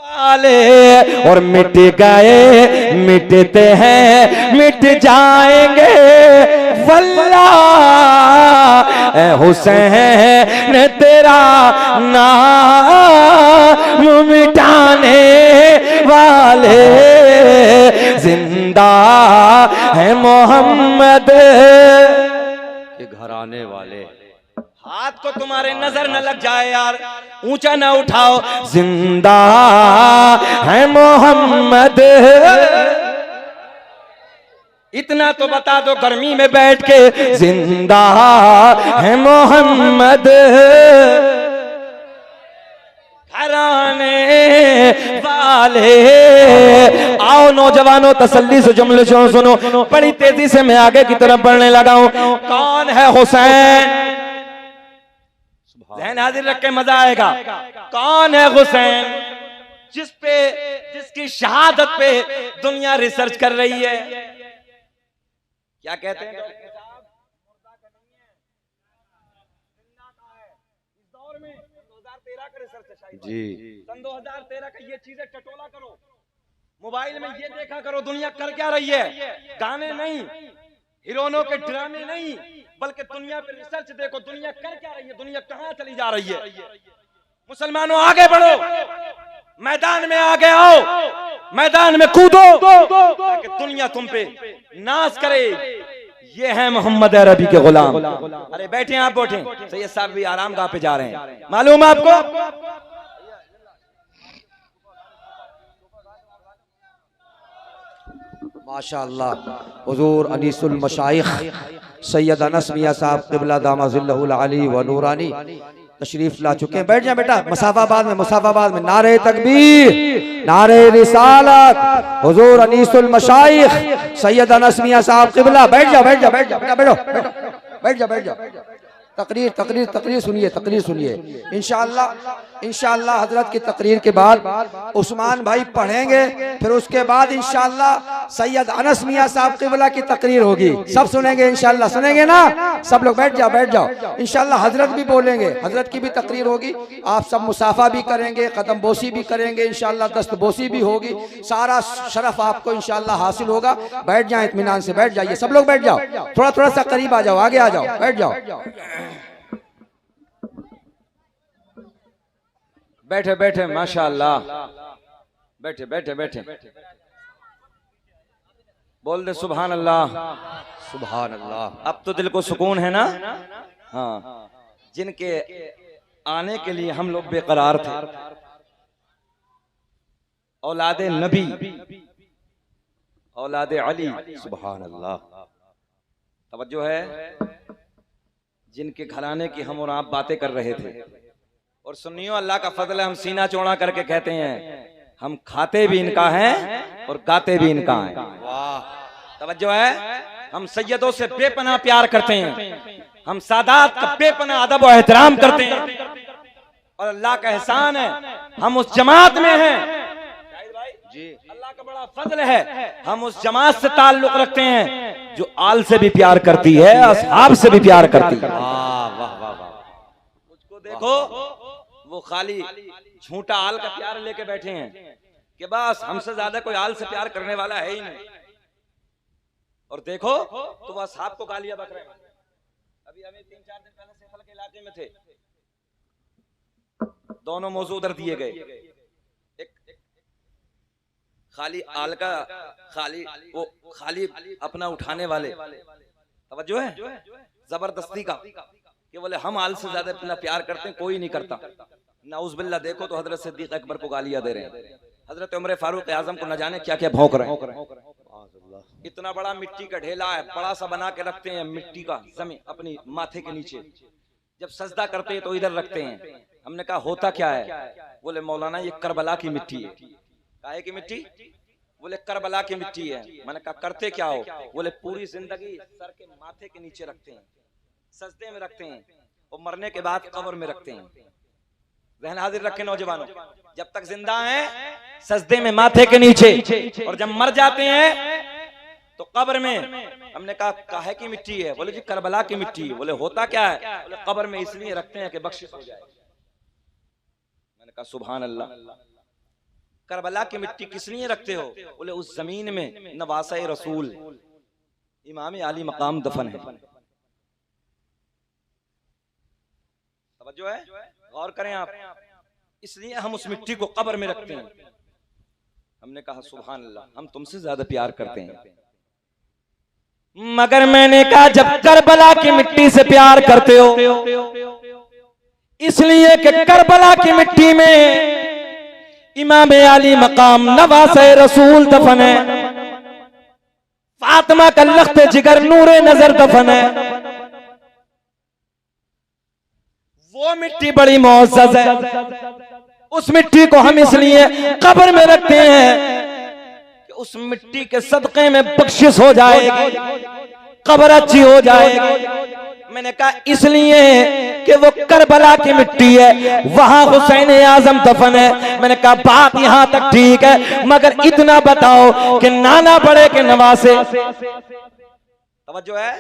Speaker 1: वाले, और मिट गए मिटते हैं मिट जाएंगे वल्लाह हुसैन तेरा नाम मिटाने वाले। जिंदा है मोहम्मद के घराने वाले। हाथ को तुम्हारे नजर न लग जाए यार, ऊंचा ना उठाओ। जिंदा है मोहम्मद, इतना तो बता दो गर्मी में बैठ के, जिंदा है मोहम्मद घराने वाले। आओ नौजवानों तसल्ली से जुमले सुनो, बड़ी तेजी से मैं आगे की तरफ बढ़ने लगा हूं। कौन है हुसैन? ज़हन हाजिर रख के मजा आएगा। कौन है हुसैन जिसकी शहादत पे दुनिया रिसर्च कर रही है? क्या कहते हैं?
Speaker 2: जी
Speaker 1: सन 2013 का ये चीजें टटोला करो, मोबाइल में ये देखा करो दुनिया कर क्या रही है। गाने नहीं, हीरोइनों के ड्रामे नहीं, बल्कि दुनिया पे रिसर्च देखो, दुनिया कर क्या रही है, दुनिया कहां चली जा रही है। मुसलमानों आगे बढ़ो, मैदान में आगे आओ, मैदान में कूदो ताकि दुनिया तुम पे नाज करे। ये है मोहम्मद अरबी के गुलाम। अरे बैठे आप, बैठे। सैयद साहब भी आराम गाह पे जा रहे हैं, मालूम आपको?
Speaker 3: माशाअल्लाह हुजूर अनीसुल मशाइख सैयद अनस मियां साहब क़िबला दामज़िल्लहुल अली व नूरानी तशरीफ ला चुके हैं। बैठ जाए बेटा, मुसाफाबाद में नारे तकबीर, नारे रिसालत, हुजूर अनीसुल मशाइख सैयद अनस मियां साहब क़िबला। बैठ जाओ बेटा, बैठ जाओ। तकरीर सुनिए। इंशाअल्लाह हजरत की तकरीर के बाद उस्मान भाई पढ़ेंगे, फिर उसके बाद इंशाअल्लाह सैयद अनस मियां साहब क़िबला की तकरीर होगी। सब सुनेंगे इंशाअल्लाह, सुनेंगे ना? सब लोग बैठ जाओ। इंशाअल्लाह हजरत भी बोलेंगे, हजरत की भी तकरीर होगी। आप सब मुसाफा भी करेंगे, कदम बोसी भी करेंगे, इंशाअल्लाह दस्त बोसी भी होगी। सारा शरफ आपको इंशाअल्लाह हासिल होगा। बैठ जाए, इत्मीनान से बैठ जाइए, सब लोग बैठ जाओ। थोड़ा सा करीब आ जाओ, आगे आ जाओ, बैठ जाओ।
Speaker 1: बैठे माशाअल्लाह, बैठे। बोल दे सुभान अल्लाह। अब तो दिल को सुकून है ना? हाँ, जिनके आने के लिए हम लोग बेकरार थे, औलादे नबी, औलादे अली,
Speaker 2: सुभान अल्लाह।
Speaker 1: तवज्जो है, जिनके घराने की हम और आप बातें कर रहे थे। और सुनियो, अल्लाह का फजल है, हम सीना चौड़ा करके कहते हैं हम खाते भी इनका हैं और गाते भी इनका हैं। तवज्जो है, हम सैयदों से बेपनाह प्यार करते हैं, हम सादात का बेपनाह अदब और एहतराम करते हैं। और अल्लाह का एहसान है, हम उस जमात में हैं जी, अल्लाह का बड़ा फजल है, हम उस जमात से ताल्लुक रखते हैं जो आल से भी प्यार करती है, असहाब से भी प्यार करती है। मुझको देखो, वो खाली झूठा आल का प्यार लेके बैठे हैं कि बस हमसे ज्यादा कोई आल से प्यार करने वाला है ही नहीं। और देखो तो बस आपको गालियां बक रहे हैं। अभी हमें 3-4 दिन पहले सेफल के इलाके में थे, दोनों मौजू उधर दिए गए। एक खाली आल का, खाली अपना उठाने वाले, तवज्जो है, जबरदस्ती का, कि बोले हम आल से ज्यादा अपना प्यार करते हैं, कोई नहीं करता। नाउज़ बिल्लाह, देखो तो हजरत सिद्दीक अकबर को गालियां दे रहे हैं, हजरत उमर फारूक आजम को न जाने क्या क्या भौंक रहे हैं। इतना बड़ा मिट्टी का ढेला है, बड़ा सा बना के रखते हैं मिट्टी का, जमीन अपनी माथे के नीचे। जब सजदा करते हैं तो इधर रखते हैं। हमने कहा होता क्या है? बोले मौलाना ये करबला की मिट्टी है। काहे की मिट्टी? बोले करबला की मिट्टी है। मैंने कहा करते क्या हो? बोले पूरी जिंदगी सर के माथे के नीचे रखते हैं, सजदे में रखते हैं, और मरने के बाद कब्र में रखते हैं। ज़हन हाजिर रखें नौजवानों, जब तक जिंदा हैं सजदे में माथे के नीचे, और जब मर जाते हैं तो कब्र में। हमने कहा काहे की मिट्टी है? बोले जी करबला की मिट्टी है। बोले होता क्या है? बोले कब्र में इसलिए रखते हैं कि बख्शिश हो जाए। मैंने कहा सुभान अल्लाह, करबला की मिट्टी किस लिए रखते हो? बोले उस जमीन में नवासा रसूल इमाम आली मकाम दफन है। समझो है, गौर करें आप, इसलिए हम उस मिट्टी को कब्र में रखते हैं। हमने कहा सुभान अल्लाह, हम तुमसे ज्यादा प्यार करते हैं। मगर मैंने कहा जब करबला की मिट्टी से प्यार करते हो, इसलिए कि करबला की मिट्टी में इमाम आली मकाम नवासे रसूल दफन है, फातिमा का लख्त जिगर नूरे नजर दफन है। वो मिट्टी बड़ी मुअज़्ज़ज़ है, उस मिट्टी को हम इसलिए कब्र में रखते हैं कि उस मिट्टी के सदक़े में बख्शिश हो जाएगी, कब्र अच्छी हो जाएगी। मैंने कहा इसलिए कि वो करबला की मिट्टी है, वहां हुसैन आजम दफन है। मैंने कहा बात यहां तक ठीक है, मगर इतना बताओ कि नाना बड़े के नवासे, तवज्जो है,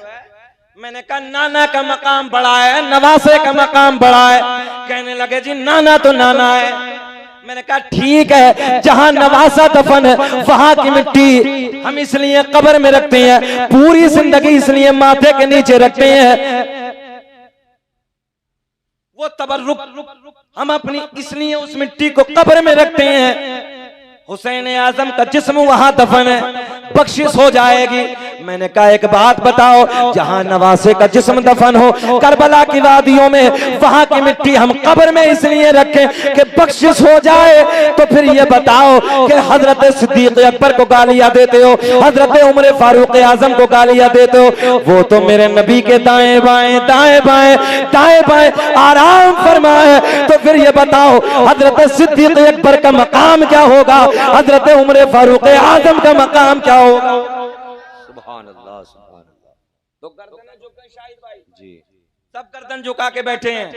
Speaker 1: मैंने कहा नाना का मकाम बड़ा है, नवासे का मकाम बड़ा है। कहने लगे जी नाना तो नाना है। मैंने कहा ठीक है, जहां नवासा दफन है वहां की मिट्टी हम इसलिए कब्र में रखते हैं, पूरी जिंदगी इसलिए माथे के नीचे रखते हैं, वो तबर्रुक हम अपनी इसलिए उस मिट्टी को कब्र में रखते हैं। हुसैन आजम का जिस्म वहां दफन है, बख्शिश हो जाएगी। मैंने कहा एक बात बताओ, जहां नवासे का जिस्म दफन हो करबला की वादियों में, वहां की मिट्टी हम कब्र में इसलिए रखें कि बख्शिश हो जाए, तो फिर ये बताओ कि हजरत सिद्दीक अकबर को गालियां देते हो, हजरत उमर फारूक आजम को गालियां देते हो, वो तो मेरे नबी के दाएं बाएं दाएं बाएं दाएं बाएं आराम फरमाए, तो फिर ये बताओ हजरत सिद्दीक अकबर का मकाम क्या होगा, हजरत उमर फारूक आजम का मकाम क्या होगा।
Speaker 2: सुभान अल्लाह, सुभान अल्लाह।
Speaker 1: तो गर्दन झुका शाहिद भाई
Speaker 2: जी,
Speaker 1: सब गर्दन झुका के बैठे हैं।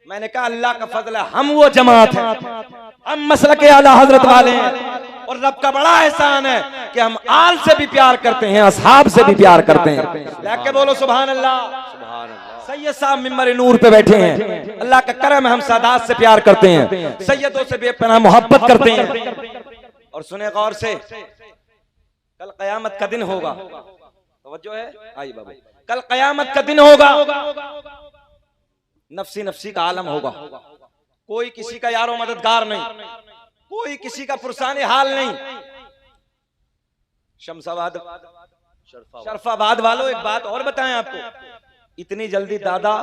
Speaker 1: मैंने कहा अल्लाह का फजल है, हम वो जमात हैं, हम मसलक आला हजरत वाले हैं, और रब का बड़ा एहसान है कि हम आल से भी प्यार करते हैं, असहाब से भी प्यार करते हैं। लेके बोलो सुभान अल्लाह।
Speaker 2: सुभान अल्लाह।
Speaker 1: सैयद साहब मिंबर नूर पे बैठे हैं, अल्लाह का करम है, हम सादात से प्यार करते हैं, सैयदों से बेपनाह मोहब्बत करते हैं। और सुने गौर से, कल कयामत का दिन होगा, तवज्जो है आई बाबू, कल कयामत का दिन होगा, नफसी नफसी का आलम होगा, कोई किसी का यारो मददगार नहीं, कोई किसी का पुरसाने हाल नहीं। शमशाबाद शरफाबाद वालों एक बात और बताएं आपको, इतनी जल्दी दादा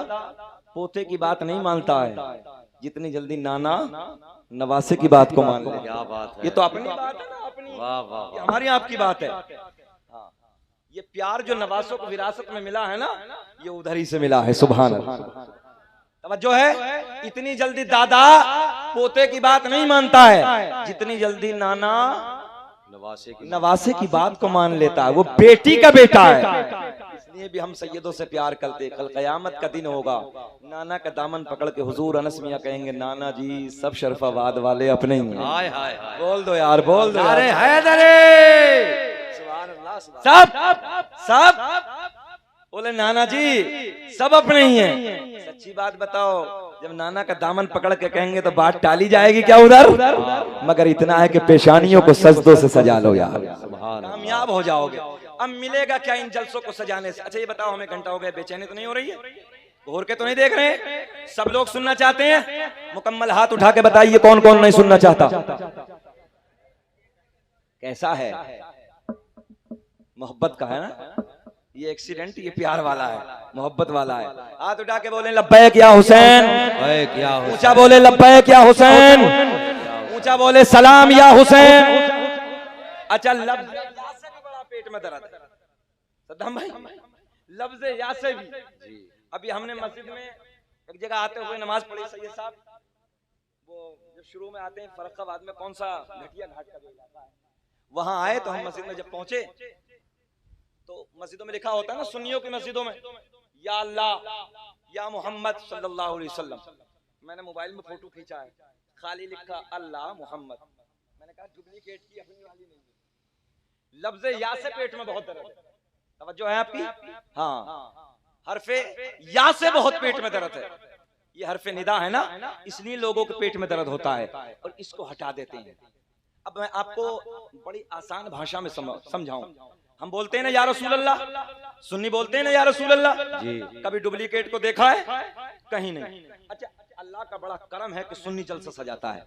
Speaker 1: पोते की बात नहीं मानता है जितनी जल्दी नाना नवासे की बात को मान ले।
Speaker 2: क्या बात है,
Speaker 1: ये तो अपनी बात है ना, अपनी,
Speaker 2: वाह वाह,
Speaker 1: ये हमारी आपकी बात है। हाँ, ये प्यार जो नवासों को विरासत में मिला है ना, ये उधर ही से मिला है। सुभान अल्लाह, तवज्जो है, इतनी जल्दी दादा पोते की बात नहीं मानता है जितनी जल्दी नाना नवासे की बात को मान लेता है, वो बेटी का बेटा है। इसलिए भी हम सैयदों से प्यार करते। कल कयामत का दिन होगा, नाना का दामन पकड़ के हुजूर अनस मियां कहेंगे नाना जी सब शरफाबाद वाले अपने ही हैं।
Speaker 2: हाय हाय हाय,
Speaker 1: बोल दो यार, बोल दो।
Speaker 3: अरे हैदरे,
Speaker 2: सुभान अल्लाह, सुभान
Speaker 1: सब सब बोले नाना जी सब अपने ही हैं। सच्ची बात बताओ, जब नाना का दामन पकड़ के कहेंगे तो बात टाली जाएगी क्या उधर? मगर इतना है कि पेशानियों को सजदों से सजा लो यार, कामयाब हो जाओगे। अब मिलेगा क्या इन जलसों को सजाने से? अच्छा ये बताओ, हमें घंटा हो गया, बेचैनी तो नहीं हो रही है? घूर के तो नहीं देख रहे? सब लोग सुनना चाहते हैं? मुकम्मल हाथ उठा के बताइए कौन कौन नहीं सुनना चाहता। कैसा है? मोहब्बत का है ना ये एक्सीडेंट, ये प्यार वाला है, मोहब्बत वाला है। हाथ उठा के बोले लब्बैक या हुसैन, ऊंचा बोले लब्बैक या हुसैन, ऊंचा बोले सलाम या हुसैन। अच्छा लफ्ज या से भी बड़ा पेट में दर्द है सद्दाम भाई, लफ्ज या से भी। अभी हमने मस्जिद में एक जगह आते हुए नमाज पढ़ी, सैयद साहब वो जब शुरू में आते हैं फर्रुखाबाद में कौन सा घटिया घाट का जो इलाका है, वहां आए तो हम मस्जिद में जब पहुंचे तो मस्जिदों में लिखा होता है ना, सुन्नियों की मस्जिदों में या अल्लाह या मोहम्मद सल्लल्लाहु अलैहि वसल्लम। मैंने मोबाइल में फोटो खींचा है, खाली लिखा अल्लाह मोहम्मद। मैंने कहा डुप्लीकेट की अपनी वाली नहीं है। लफ्ज या से पेट में बहुत दर्द है, तवज्जो है आपकी? हाँ, हरफे या से बहुत पेट में दर्द है। ये हरफे निदा है ना, इसलिए लोगों के पेट में दर्द होता है और इसको हटा देते हैं। अब मैं आपको बड़ी आसान भाषा में समझाऊं। हम बोलते हैं ना या रसूल अल्लाह, सुन्नी बोलते हैं ना या रसूल अल्लाह जी। कभी डुप्लीकेट को देखा है? कहीं नहीं। अच्छा अल्लाह का बड़ा करम है कि सुन्नी जलसा सजाता है,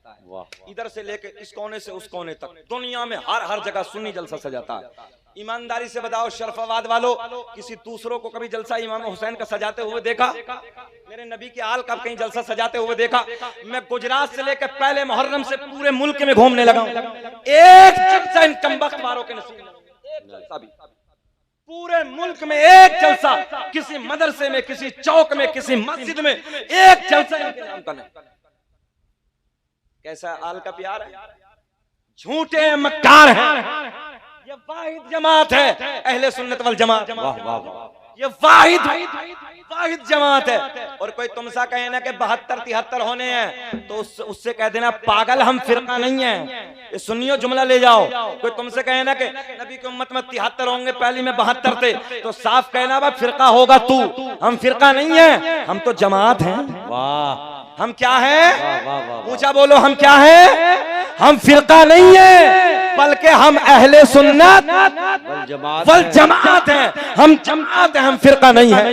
Speaker 1: इधर से लेके इस कोने से उस कोने तक दुनिया में हर जगह सुन्नी जलसा सजाता है। ईमानदारी से बताओ शरफाबाद वालों, किसी दूसरों को कभी जलसा इमाम हुसैन का सजाते हुए देखा? मेरे नबी के आल का कहीं जलसा सजाते हुए देखा? मैं गुजरात से लेकर पहले मुहर्रम से पूरे मुल्क में घूमने लगा, एक जलसा इन कमबख्त वालों के नसीब में, एक जलसा भी पूरे मुल्क में, एक जलसा किसी मदरसे में, किसी चौक में, किसी मस्जिद में एक जलसा इनके नाम का नहीं। कैसा आल का प्यार है? झूठे मक्कार हैं, ये वाहिद जमात है अहले सुन्नत वल जमात। ये वाहिद जमात है। और कोई तुमसा कहे ना कि 72-73 होने हैं तो उससे कह देना पागल, हम फिरका नहीं है। ये सुनियो जुमला ले जाओ। कोई तुमसे कहे ना कि नबी की उम्मत में 73 होंगे, पहली में 72 थे, तो साफ कहना भाई फिरका होगा तू, हम फिरका नहीं है, हम तो जमात हैं।
Speaker 2: वाह,
Speaker 1: हम क्या हैं?
Speaker 2: वाह, वाह,
Speaker 1: ऊंचा बोलो, हम क्या हैं? हम फिरका नहीं है, बल्कि हम अहले सुन्नत वल जमात हैं। हम जमात हैं, हम फिरका नहीं है।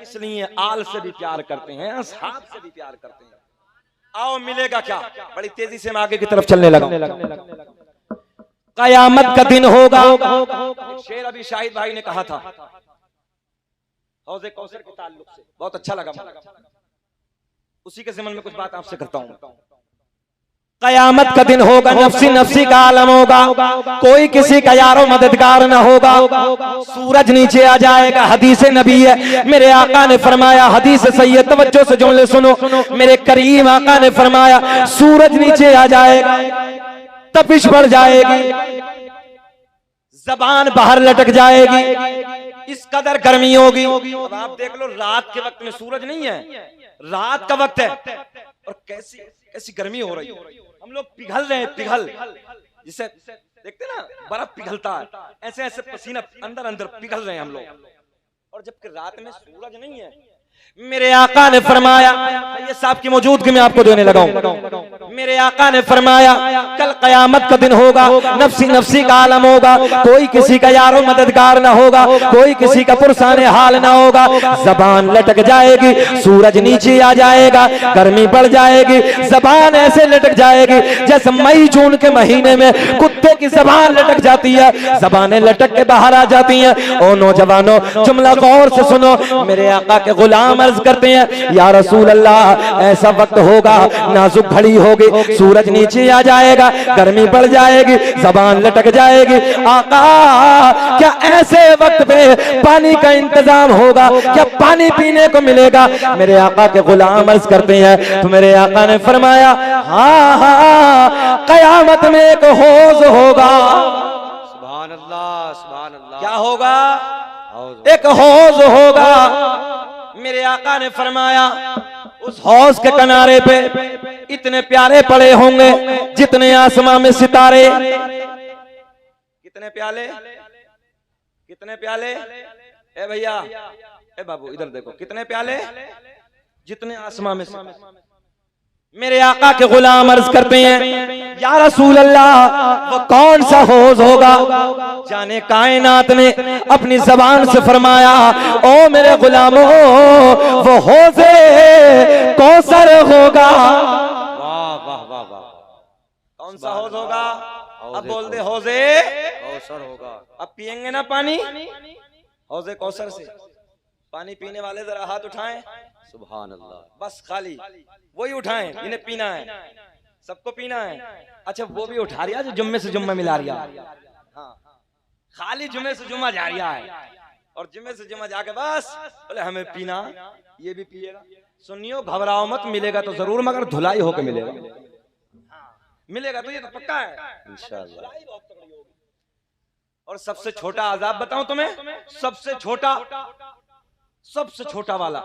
Speaker 1: इसलिए आल से भी प्यार करते हैं, असहाब से भी प्यार करते हैं। आओ मिलेगा क्या? बड़ी तेजी से मैं आगे की तरफ चलने लगा। कयामत का दिन होगा। एक शेर अभी शाहिद भाई ने कहा था हौज़े कौसर के ताल्लुक से, बहुत अच्छा लगा। उसी के ज़मन में कुछ बात आपसे करता हूं। कयामत का दिन होगा, नफ्सी नफ्सी का आलम होगा, कोई किसी का यारो मददगार न होगा। सूरज नीचे आ जाएगा। हदीस नबी है, मेरे आका ने फरमाया, हदीस सही है, तवज्जो से जुमले सुनो। मेरे करीम आका ने फरमाया सूरज नीचे आ जाएगा, तपिश बढ़ जाएगी, जबान बाहर लटक जाएगी, इस कदर गर्मी होगी। अब आप देख लो, रात के वक्त में सूरज नहीं है, रात का वक्त है और कैसी कैसी गर्मी हो रही है। हम लोग पिघल रहे हैं, पिघल, जिसे देखते ना बर्फ पिघलता है, ऐसे ऐसे पसीना अंदर अंदर पिघल रहे हैं हम लोग। और जबकि रात में सूरज नहीं है। मेरे आका ने फरमाया, ये साहब की मौजूदगी में आपको देने लगा हूं। मेरे आका ने फरमाया कल कयामत का दिन होगा, नफ्सी नफ्सी का आलम होगा, कोई किसी का यारो मददगार ना होगा, कोई किसी का पुरसाने हाल ना होगा। जबान लटक जाएगी, सूरज नीचे आ जाएगा, गर्मी बढ़ जाएगी, जबान ऐसे लटक जाएगी जैसे मई जून के महीने में कुत्ते की जबान लटक जाती है, जबानें लटक के बाहर आ जाती हैं। ओ नौजवानों, जुमला गौर से सुनो। मेरे आका के गुलाम अर्ज करते हैं, या रसूल अल्लाह, ऐसा वक्त होगा, नाजुक घड़ी होगी, सूरज नीचे आ जाएगा, गर्मी बढ़ जाएगी, जबान लटक जाएगी। आका, क्या ऐसे वक्त पे पानी का इंतजाम होगा? क्या पानी पीने को मिलेगा? मेरे आका के गुलाम अर्ज करते हैं, तो मेरे आका ने फरमाया, हाँ हाँ, कयामत में एक हौज होगा।
Speaker 2: सुभान अल्लाह, सुभान अल्लाह।
Speaker 1: क्या होगा?
Speaker 2: हौज।
Speaker 1: एक हौज होगा। मेरे आका ने फरमाया उस हौज के किनारे पे इतने प्यारे पड़े होंगे जितने आसमां में सितारे। कितने प्याले, कितने प्याले? ए भैया, ए बाबू इधर देखो, कितने प्याले? जितने आसमां में सितारे। मेरे आका के गुलाम अर्ज करते हैं, या रसूल अल्लाह, वो कौन सा हौज होगा? जाने कायनात ने अपनी जबान से फरमाया, ओ मेरे गुलामों, वो हौज़े कौसर होगा।
Speaker 2: वाह वाह वाह वाह।
Speaker 1: कौन सा हौज होगा? अब बोल दे, हौज़े
Speaker 2: कौसर होगा।
Speaker 1: अब पियेंगे ना पानी हौज़े कौसर से। पानी पीने वाले जरा हाथ उठाएं।
Speaker 2: सुभान अल्लाह।
Speaker 1: बस खाली वही उठाएं, इन्हें पीना है, सबको पीना है। अच्छा, वो भी उठा रिया जो जुम्मे से जुम्मा मिला रिया। हाँ, खाली जुम्मे से जुम्मा जा रिया है और जुम्मे से जुम्मा जाके बस बोले हमें पीना, ये भी पिएगा। सुनियो, घबराओ मत, मिलेगा तो जरूर, मगर धुलाई होके मिलेगा। मिलेगा तो ये तो पक्का है इंशाअल्लाह। और सबसे छोटा आजाब बताऊं तुम्हें, सबसे छोटा वाला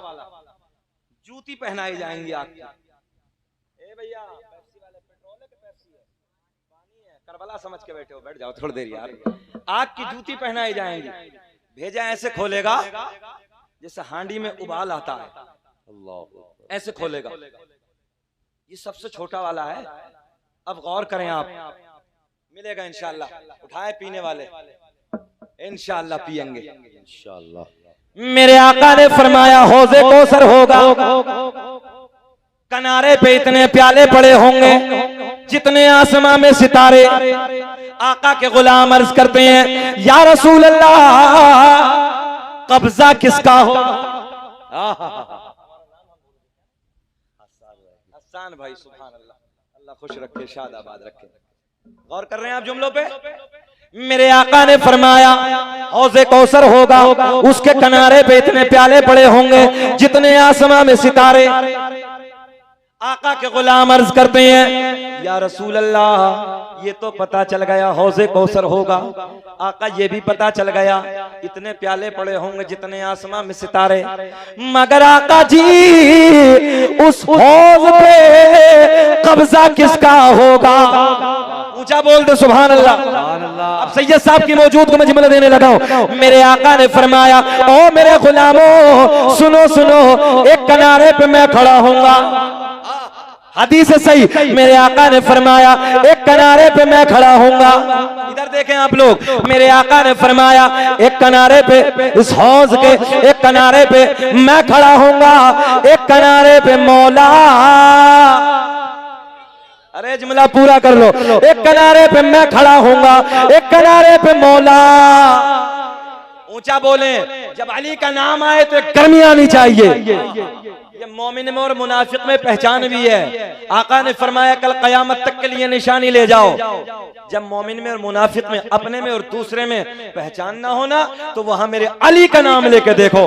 Speaker 1: जूती पहनाई जाएंगी आपकी। ए भैया, पेप्सी वाले पेट्रोल है कि पेप्सी है? पानी है, करबला समझ के बैठे हो, बैठ जाओ थोड़ी देर यार। आग की जूती पहनाई जाएंगी। भेजा ऐसे खोलेगा जैसे हांडी में उबाल आता है, अल्लाह, ऐसे खोलेगा। ये सबसे छोटा वाला है। अब गौर करें आप, मिलेगा इंशाअल्लाह। उठाए पीने वाले, इंशाअल्लाह पिएंगे
Speaker 2: इंशाअल्लाह।
Speaker 1: मेरे आका ने फरमाया हौज़े कौसर होगा, किनारे पे इतने प्याले पड़े होंगे जितने आसमां में सितारे। आका के गुलाम अर्ज करते हैं, या रसूल अल्लाह, कब्जा किसका हो? हसन भाई, सुभान अल्लाह, अल्लाह खुश रखे, शादाबाद रखे। गौर कर रहे हैं आप जुमलों पे? मेरे आका ने फरमाया हौज़े कौसर होगा, उसके किनारे पे इतने प्याले पड़े होंगे जितने आसमां में सितारे। आका के गुलाम अर्ज करते हैं, या रसूल अल्लाह, ये तो पता चल गया हौज़े कौसर होगा। आका ये भी पता चल गया इतने प्याले पड़े होंगे जितने आसमां में सितारे, मगर आका जी उस हौज़ पे कब्जा किसका होगा? ऊंचा बोल दे सुभान अल्लाह। अब सैयद साहब की मौजूद को मैं जुमला देने लगा हूं। मेरे आका ने फरमाया, ओ मेरे गुलामों सुनो सुनो, एक किनारे पे मैं खड़ा होऊंगा। हदीस है सही, मेरे आका ने फरमाया एक किनारे पे मैं खड़ा होऊंगा। इधर देखें आप लोग, मेरे आका ने फरमाया एक किनारे पे, इस हौज के एक किनारे पे मैं खड़ा होऊंगा, एक किनारे पे मौला, अरे जुमला पूरा कर लो, एक किनारे पे मैं खड़ा होऊंगा, एक किनारे पे मौला। ऊंचा बोले, जब अली का नाम आए तो एक गर्मी आनी चाहिए। ये मोमिन में और मुनाफिक में पहचान भी है। आका ने फरमाया कल कयामत तक के लिए निशानी ले जाओ। जब मोमिन में और मुनाफिक में, अपने में और दूसरे में पहचान ना होना, तो वहां मेरे अली का नाम लेके देखो।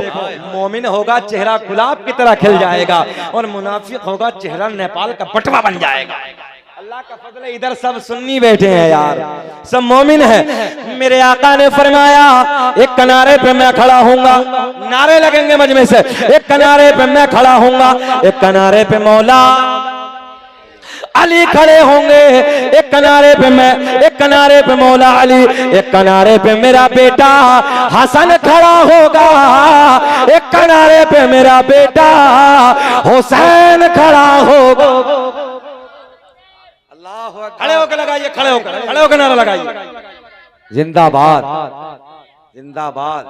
Speaker 1: मोमिन होगा चेहरा गुलाब की तरह खिल जाएगा, और मुनाफिक होगा चेहरा नेपाल का बटवा बन जाएगा। अल्लाह का फजल है, इधर सब सुन्नी बैठे हैं यार, सब मोमिन है। मेरे आका ने फरमाया एक किनारे पे मैं खड़ा होऊंगा, नारे लगेंगे मजमे से, एक किनारे पे मैं खड़ा होऊंगा, एक किनारे पे मौला अली खड़े होंगे, एक किनारे पे मैं, एक किनारे पे मौला अली, एक किनारे पे मेरा बेटा हसन खड़ा होगा, एक किनारे पे मेरा बेटा हुसैन खड़ा होगा। खड़े होकर लगाइए, खड़े होकर नारा लगाइए,
Speaker 3: जिंदाबाद जिंदाबाद,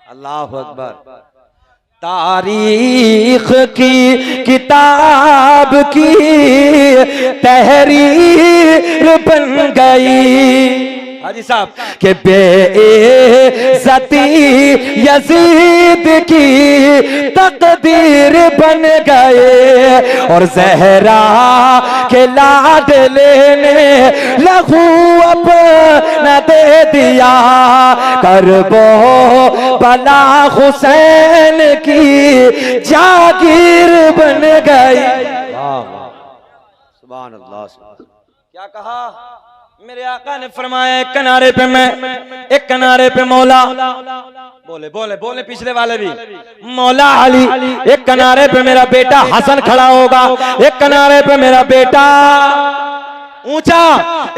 Speaker 3: अल्लाह अकबर। तारीख की किताब की तहरीर बन गई
Speaker 1: हाजी साहब
Speaker 3: के बेइज्जती यजीद की तकदीर बन गए, और जहरा के लाडले ने लहू अपना दे दिया, करबो बला हुसैन की जागीर बन गई।
Speaker 2: सुभान अल्लाह।
Speaker 1: क्या कहा? मेरे आका ने फरमाया एक किनारे पे मैं, एक किनारे पे मौला, बोले बोले बोले पिछले वाले भी, मौला अली, एक किनारे पे मेरा बेटा हसन खड़ा होगा, एक किनारे पे मेरा बेटा ऊंचा,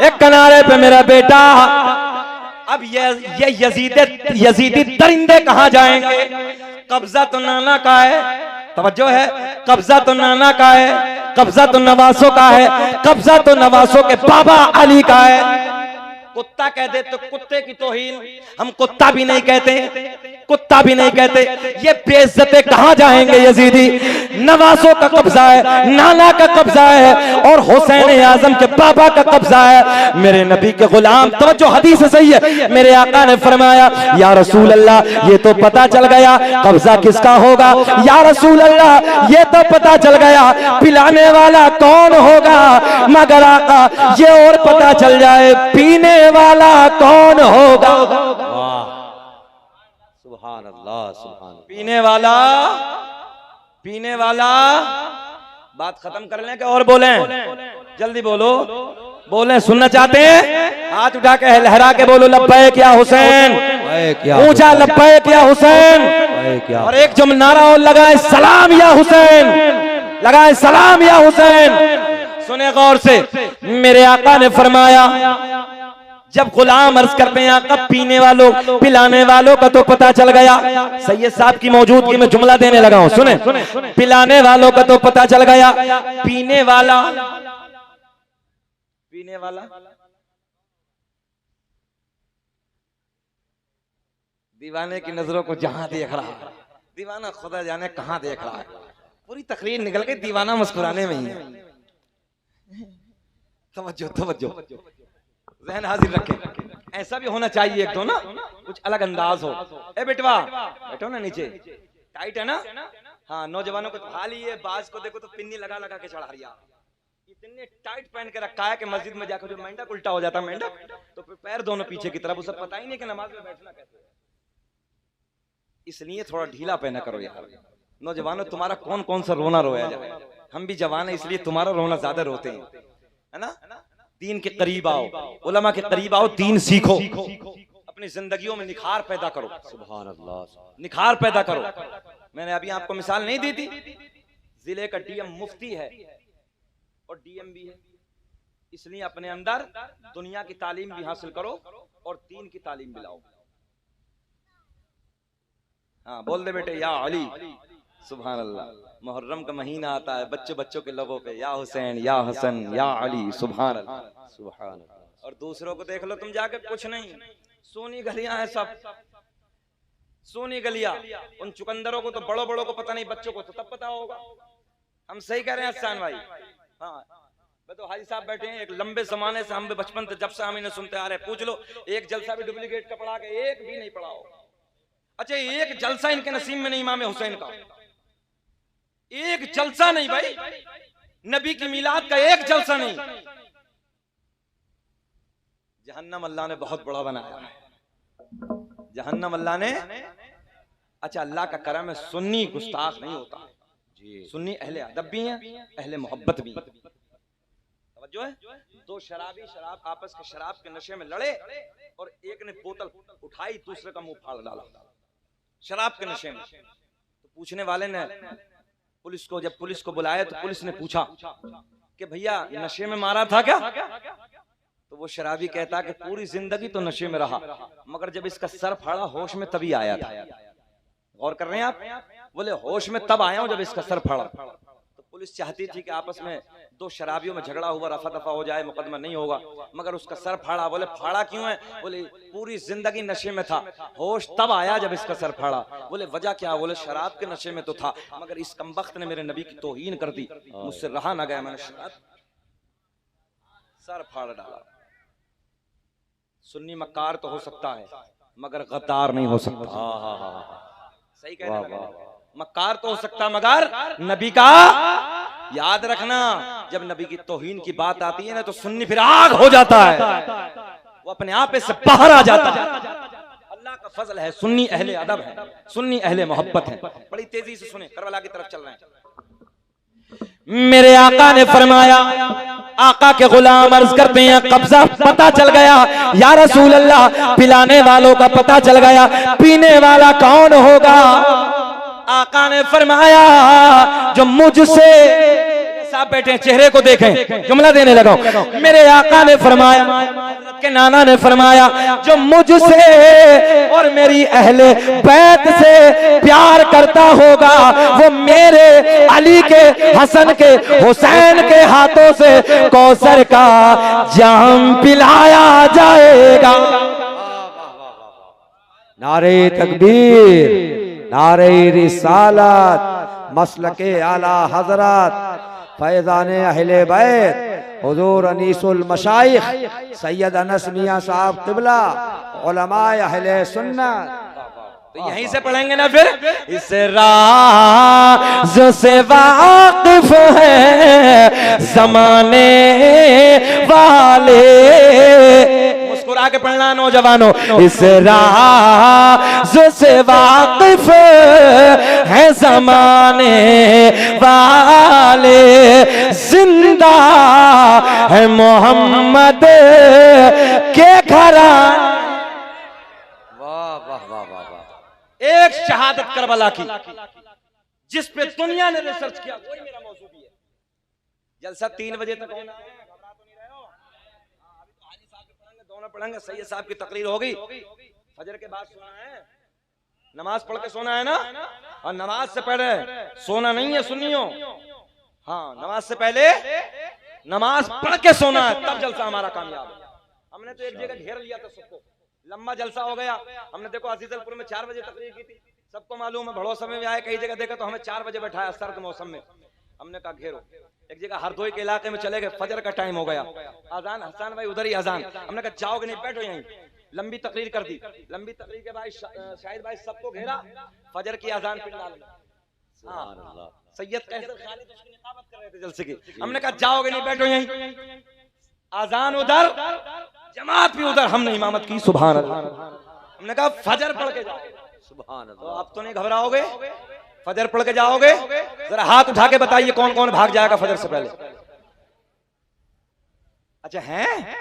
Speaker 1: एक किनारे पे मेरा बेटा। अब ये यजीदी दरिंदे कहां जाएंगे? कब्जा तो नाना का है, तवज्जो है, कब्जा तो नाना का है, कब्जा तो नवासों का है, कब्जा तो नवासों के बाबा अली का है। कुत्ता कह दे तो कुत्ते की तौहीन, हम कुत्ता भी नहीं कहते, कुत्ता भी नहीं कहते। ये बेइज्जते कहां जाएंगे? यजीदी नवासों का कब्जा है, नाना का कब्जा है, और हुसैन आजम के बाबा का कब्जा है। मेरे नबी के गुलाम, तो जो हदीस सही है, मेरे आका ने फरमाया या रसूल अल्लाह ये तो पता चल गया कब्जा किसका होगा, या रसूल अल्लाह ये तो पता चल गया पिलाने वाला कौन होगा, मगर आका ये और पता चल जाए पीने वाला कौन होगा।
Speaker 2: सुभान अल्लाह, सुभान।
Speaker 1: पीने वाला, पीने वाला, बात खत्म कर लें कि और बोलें? जल्दी बोलो, बोलें, सुनना चाहते हैं? हाथ उठा के लहरा के बोलो लब्बैक या हुसैन, ऊंचा लब्बैक या हुसैन, और एक जो नारा और लगाए सलाम या हुसैन, लगाए सलाम या हुसैन। सुने गौर से, मेरे आका ने फरमाया जब गुलाम अर्ज करते हैं आका पीने वालों पिलाने वालों का तो पता चल गया, सैयद साहब की मौजूदगी में जुमला देने लगा हूं, सुने, पिलाने वालों का तो पता चल गया, पीने वाला, पीने वाला दीवाने की नजरों को जहां देख रहा है, दीवाना खुदा जाने कहां देख रहा है। पूरी तकरीर निकल गई दीवाना मुस्कुराने में ही है। तवज्जो तवज्जो, ज़हन हाजिर रखें। ऐसा भी होना चाहिए एक तो ना, कुछ अलग अंदाज हो। ए बेटवा बैठो ना नीचे, टाइट है ना? हाँ, नौजवानों को हाल ही है, बाज को देखो तो पिन्नी लगा लगा के चढ़ा रिया, इतने टाइट पहन के रखा है कि मस्जिद में जाकर जो मेंढक उल्टा हो जाता, मेंढक तो पैर दोनों पीछे की तरफ, उसे पता ही नहीं कि नमाज में बैठना कैसे है। इसलिए थोड़ा ढीला पहना करो यार। नौजवानों तुम्हारा कौन कौन सा रोना रोया जाए, हम भी जवान है इसलिए तुम्हारा रोना ज्यादा रोते हैं, है ना? दीन के करीब आओ, उलमा के करीब आओ, दीन सीखो, अपनी जिंदगियों में निखार पैदा करो,
Speaker 2: सुभान अल्लाह,
Speaker 1: निखार पैदा करो। मैंने अभी आपको मिसाल नहीं दी थी, जिले का डीएम मुफ्ती है और डीएम भी है, इसलिए अपने अंदर दुनिया की तालीम भी हासिल करो और दीन की तालीम भी लाओ। हाँ बोल दे बेटे, या अली, सुभान अल्लाह। मुहर्रम का महीना आता है, बच्चों बच्चों के लबों पे या हुसैन, या हसन, या अली, सुभान अल्लाह,
Speaker 2: सुभान अल्लाह।
Speaker 1: और दूसरों को देख लो तुम जाके, कुछ नहीं, सोनी गलियां हैं सब, सोनी गलियां। उन चुकंदरों को तो बड़ों बड़ों को पता नहीं, बच्चों को तो तब पता होगा। हम सही कह रहे हैं हसन भाई? हाँ, तो हाजी साहब बैठे हैं, एक लंबे जमाने से, हम भी बचपन से जब से हम इन्हें सुनते आ रहे हैं, पूछ लो एक जलसा भी डुप्लीकेट का पढ़ा के, एक भी नहीं पढ़ा हो। अच्छा, एक जलसा इनके नसीब में नहीं इमाम हुसैन का, एक जलसा नहीं भाई, नबी की मिलाद का एक जलसा नहीं। जहन्नम अल्लाह ने बहुत बड़ा बनाया है, जहन्नम अल्लाह ने। अच्छा, अल्लाह का करम है, सुन्नी गुस्ताख नहीं होता जी, सुन्नी अहले अदब भी हैं, अहले मोहब्बत भी हैं। जो है, दो शराबी शराब आपस के शराब के नशे में लड़े और एक ने बोतल उठाई, दूसरे का मुंह फाड़ डाला शराब के नशे में। तो पूछने वाले ने पुलिस को, जब पुलिस को बुलाया तो पुलिस ने पूछा कि भैया नशे में मारा था क्या? तो वो शराबी कहता कि पूरी जिंदगी तो नशे में रहा, मगर जब इसका सर फाड़ा होश में तभी आया था। गौर कर रहे हैं आप? बोले होश में तब आया हूं जब इसका सर फाड़ा। तो पुलिस चाहती थी कि आपस में दो शराबियों में झगड़ा हुआ, रफा दफा हो जाए, मुकदमा नहीं होगा, मगर उसका सर फाड़ा। बोले फाड़ा क्यों है? बोले पूरी जिंदगी नशे में था, होश तब आया जब इसका सर फाड़ा। बोले वजह क्या? बोले शराब के नशे में तो था, मगर इस कमबख्त ने मेरे नबी की तौहीन कर दी, मुझसे रहा ना गया, मैंने शराब सर फाड़ डाला। सुन्नी मक्कार तो हो सकता है, मगर गद्दार नहीं हो सकता। सही कहने लगा, मक्कार तो हो सकता मगर नबी का। याद रखना, जब नबी की तौहीन की बात आती है ना, तो सुन्नी फिर आग हो जाता है, वो अपने आप से बाहर आ जाता है। अल्लाह का फजल है, सुन्नी अहले अदब है, सुन्नी अहले मोहब्बत है। बड़ी तेजी से सुने, करबला की तरफ चल रहे हैं। मेरे आका ने फरमाया, आका के गुलाम अर्ज करते हैं, कब्जा पता चल गया या रसूल अल्लाह, पिलाने वालों का पता चल गया, पीने वाला कौन होगा? आका ने फरमाया, जो मुझसे, साहब बैठे चेहरे को देखें, जुमला देने लगा। मेरे आका ने फरमाया, के नाना ने फरमाया, जो मुझसे और मेरी अहले बैत से प्यार करता होगा, वो मेरे अली के, हसन के, हुसैन के हाथों से कौसर का जाम पिलाया जाएगा।
Speaker 3: नारे तकबीर, नारे रिसालत, मसलके आला हजरत, फैज़ाने अहले बैत, हुजूर अनीसुल मशाइख सैयद अनस मियां साहब क़िबला, उलमाए अहले सुन्नत।
Speaker 1: तो यहीं से पढ़ेंगे ना फिर। इस राज से वाकिफ है ज़माने वाले, मुस्कुरा के पढ़ना नौजवानों। इस राज से वाकिफ है ज़माने वाले, जिंदा है मोहम्मद के घराने। एक शहादत करबला की, जिस पे दुनिया ने रिसर्च किया, वही मेरा मौजू भी है। जलसा 3 बजे तक होना है, घबरा तो नहीं रहे हो? अभी तो हाजी साहब पढ़ेंगे, दोनों पढ़ेंगे, सैयद साहब की तकरीर होगी, फजर के बाद सोना है, नमाज पढ़ के सोना है ना, और नमाज से पहले सोना नहीं है सुन्नियों। हाँ, नमाज से पहले नमाज पढ़ के सोना है, तब जलसा हमारा कामयाब है। हमने तो एक जगह घेर लिया था सबको, लंबा जलसा हो गया। हमने देखो अजीजलपुर में 4 बजे तकरीर की थी, सबको मालूम है, भड़ोसा में भी आए, कई जगह देखा तो हमें 4 बजे बैठाया सर्द मौसम में। हमने कहा घेरो। एक जगह हरदोई के इलाके में चले गए, फजर का टाइम हो गया, अजान, हसन भाई उधर ही अजान। हमने कहा जाओगे नहीं, बैठो यहीं। लंबी तकरीर कर दी, लंबी तकरीर के बाद शाहिद भाई सबको घेरा, फजर की अजान फिर डाल। सैयद कैसर खालिद उसकी निकाबत कर रहे थे जलसे की। हमने कहा जाओगे नहीं, बैठो यहीं। अजान उधर, जमात भी उधर, हमने इमामत की, सुभान अल्लाह। हमने कहा फजर पढ़ के जाओ, सुभान अल्लाह। तो अब तो नहीं घबराओगे, फजर पढ़ के जाओगे? जरा हाथ उठा के बताइए कौन कौन भाग जाएगा फजर से पहले। अच्छा हैं,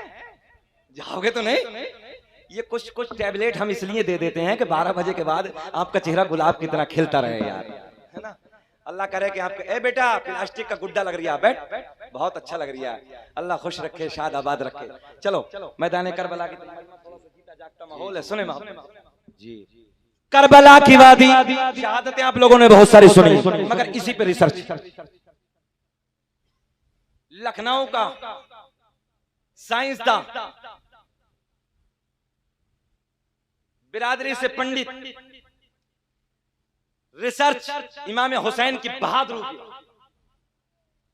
Speaker 1: जाओगे तो नहीं? ये कुछ टैबलेट हम इसलिए दे देते हैं कि 12 बजे के बाद आपका चेहरा गुलाब की तरह खिलता रहे यार, है ना। अल्लाह करे कि आपके ए बेटा प्लास्टिक का गुड्डा लग रहा है, बैठ, बहुत अच्छा लग रहा है, अल्लाह खुश रखे, शाद आबाद रखे। चलो मैदान करबला की जीता जागता माहौल है, सुने जी। करबला की वादी, शहादतें आप लोगों ने बहुत सारी सुनी, मगर इसी पे रिसर्च। लखनऊ का साइंसदान, बिरादरी से पंडित, रिसर्च इमाम हुसैन की बहादुरी की,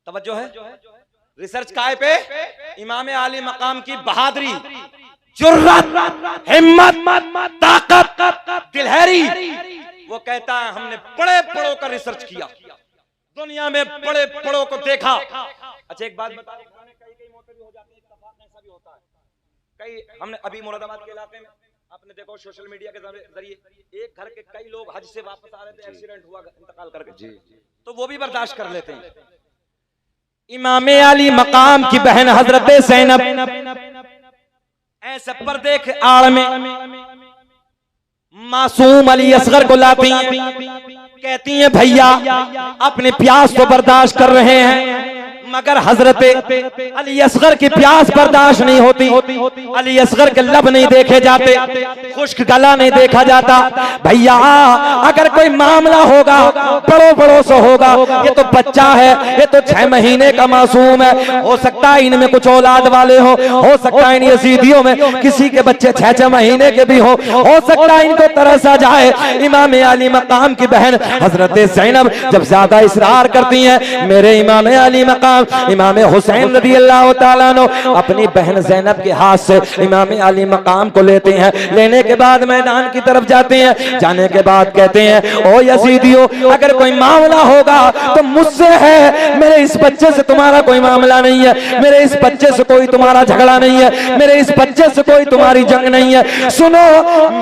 Speaker 1: तवज्जो है, रिसर्च काय पे? इमाम आली मकाम की बहादुरी, जुर्रत, हिम्मत, ताकत, दिलहरी। वो कहता है हमने बड़े बड़ों का रिसर्च किया, दुनिया में बड़े बड़ों को देखा। अच्छा एक बात बता, कई मौतें भी हो जाती है, इत्तेफाक ऐसा भी होता है। कई हमने अभी मुरादाबाद के इलाके में आपने देखो सोशल मीडिया के जरिए एक घर के कई लोग हज से वापस आ रहे थे, एक्सीडेंट हुआ इंतकाल करके जी, तो वो भी बर्दाश्त कर लेते हैं। इमाम अली मकाम की बहन हजरत ज़ैनब ऐसे पर्दे के आड़ में मासूम अली असगर को लाती हैं, कहती हैं भैया अपने प्यास को बर्दाश्त कर रहे हैं, मगर हजरत अली असगर की प्यास बर्दाश्त नहीं होती, अली असगर के लब नहीं देखे जाते, खुश्क गला नहीं देखा जाता। भैया अगर कोई मामला होगा बड़ों से होगा, ये तो बच्चा है, ये तो 6 महीने का मासूम है, हो सकता है इनमें कुछ औलाद वाले हो सकता है इन यजीदियों में किसी के बच्चे 6 महीने के भी हो सकता है इनको तरस आ जाए। इमाम अली मकाम की बहन हजरत ज़ैनब जब ज्यादा इसरार करती हैं, मेरे इमाम अली मकाम इमाम हुसैन रज़ी अल्लाह ताला अन्हु अपनी बहन ज़ैनब के हाथ से इमाम अली मकाम को लेते हैं, लेने के बाद मैदान की तरफ जाते हैं, जाने के बाद कहते हैं ओ यजीदियों अगर कोई मामला होगा तो मुझसे है, मेरे इस बच्चे से तुम्हारा कोई मामला नहीं है, मेरे इस बच्चे से कोई तुम्हारा झगड़ा नहीं है, मेरे इस बच्चे से कोई तुम्हारी जंग नहीं है। सुनो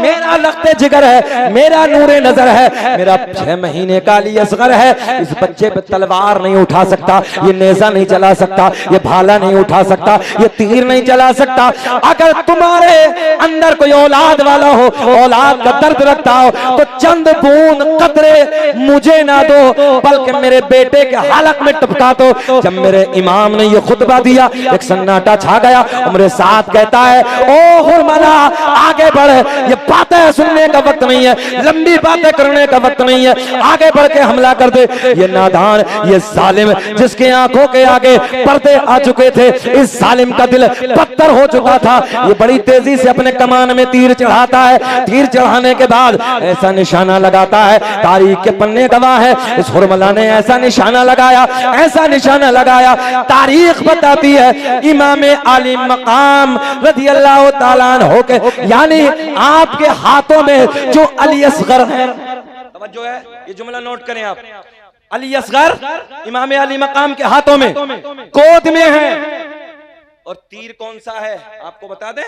Speaker 1: मेरा लख्ते जिगर है, मेरा नूरे नजर है, मेरा 6 महीने का अली असगर है, इस बच्चे पे तलवार नहीं उठा सकता, ये नेज़ा नहीं चला सकता, ये भाला नहीं उठा सकता, ये तीर नहीं चला सकता। अगर तुम्हारे अंदर कोई औलाद वाला हो, औलाद का दर्द रखता हो, तो चंद बूंद कतरे मुझे ना दो, बल्कि मेरे बेटे के हलक में टपका दो। जब मेरे इमाम ने ये खुतबा दिया एक सन्नाटा छा गया। उम्र साथ कहता है ओ हुरमला आगे बढ़, ये बातें सुनने का वक्त नहीं है, लंबी बातें करने का वक्त नहीं है, आगे बढ़ के हमला कर दे। ये नादान, ये जालिम जिसके आंखों के आगे पर्दे आ चुके थे, इस जालिम का दिल पत्थर हो चुका था, ये बड़ी तेजी से अपने कमान में तीर चढ़ाता है। तीर चढ़ाने के बाद ऐसा निशाना लगाता है, तारीख के पन्ने गवाह है, इस हुरमला ने ऐसा निशाना लगाया, ऐसा निशाना लगाया, तारीख बताती है इमाम आली मकाम रज़ी अल्लाह ताला अन्हु के, यानी आपके हाथों में जो अली असगर है, तवज्जो है, ये जुमला नोट करें आप, अली असगर इमाम अली मकाम के हाथों में गोद में है। और तीर कौन सा है आपको बता दें,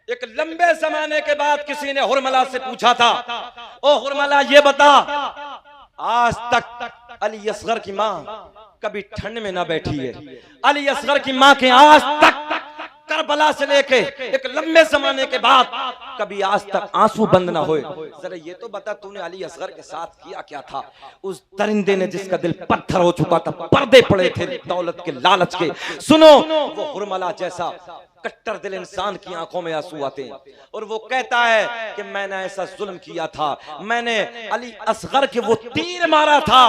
Speaker 1: एक लंबे जमाने के बाद किसी ने हुरमला से पूछा था, ओ हुरमला ये बता आज तक अली असगर की माँ कभी ठंड में ना बैठी है, अली असगर की माँ के आज तक करबला से लेके एक लंबे जमाने के बाद कभी आज तक आंसू बंद ना होए, जरा ये तो बता तूने अली असगर के साथ किया क्या था। उस दरिंदे ने जिसका दिल पत्थर हो चुका था, पर्दे पड़े थे दौलत के लालच के। सुनो वो हुरमला जैसा कट्टर दिल इंसान की आंखों में आंसू आते हैं, और वो कहता है कि मैंने ऐसा जुल्म किया था, मैंने अली असगर के वो तीर मारा था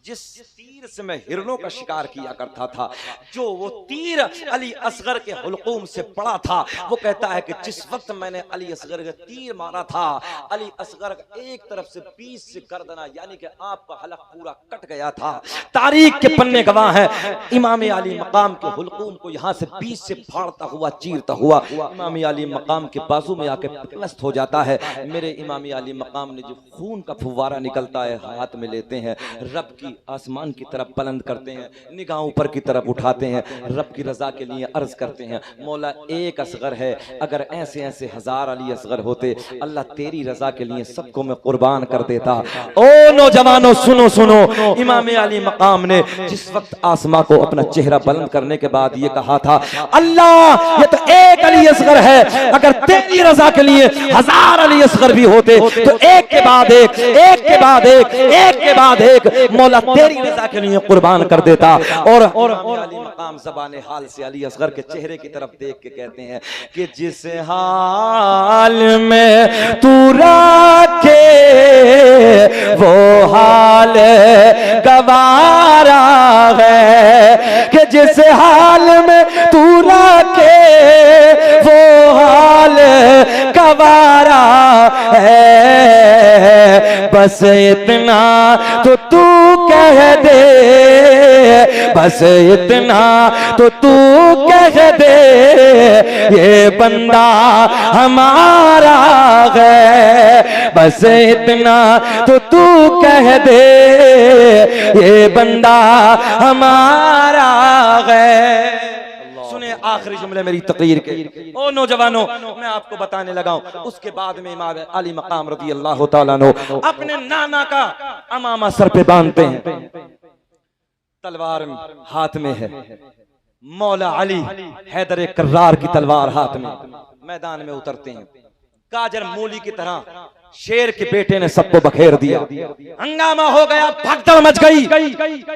Speaker 1: जिस तीर से मैं हिरणों का शिकार किया करता था, जो वो तीर अली असगर के हुलकूम से पड़ा था। वो कहता है कि जिस वक्त मैंने अली असगर का तीर मारा था, अली असगर एक तरफ से 20 से कर देना, यानी कि आपका हलक पूरा कट गया था। तारीख के पन्ने गवाह है, इमाम अली मकाम के हुलकूम को यहाँ से 20 से फाड़ता हुआ चीरता हुआ इमाम अली मकाम के बाजू में आके पस्त हो जाता है। मेरे इमाम अली मकाम ने जो खून का फुव्वारा निकलता है हाथ में लेते हैं, रब की आसमान की तरफ बुलंद करते हैं, निगाह ऊपर की तरफ उठाते हैं, रब की रजा के लिए अर्ज करते हैं, मौला एक असगर है, अगर ऐसे ऐसे हजार अली असगर होते अल्लाह तेरी रजा के लिए सबको मैं कुर्बान कर देता। ओ नौजवानों सुनो सुनो, इमाम अली मकाम ने जिस वक्त आसमां को अपना चेहरा बुलंद करने के बाद ये कहा था, अल्लाह ये तो एक अली असगर है, अगर तेरी रजा के लिए हजार अली असगर भी होते तो एक के बाद एक, एक के बाद एक, एक के बाद एक मौला तेरी रजा के लिए कुर्बान कर देता। और अली मकाम ज़बाने हाल से अली असगर के चेहरे की तरफ देख के कहते हैं कि जिस हाल में तू रखे वो हाल गवारा है, कि जिस हाल में तू रखे वो हाल गवारा है, बस इतना तो तू कह दे, बस इतना तो तू कह दे, ये बंदा हमारा है, बस इतना तो तू कह दे, ये बंदा हमारा है। सुने आखिरी जुमले मेरी तकरीर के। ओ नौजवानों, मैं आपको बताने लगा हूं, उसके बाद में इमाम अली मकाम रज़ी अल्लाह तआला अन्हु अपने नाना का अमामा सर पे बांधते हैं, तलवार हाथ में है, मौला अली हैदर कर्रार की तलवार हाथ में, मैदान में उतरते हैं, गाजर मूली की तरह शेर के बेटे ने सबको बखेर दिया, हंगामा हो गया, भगदड़ मच गई,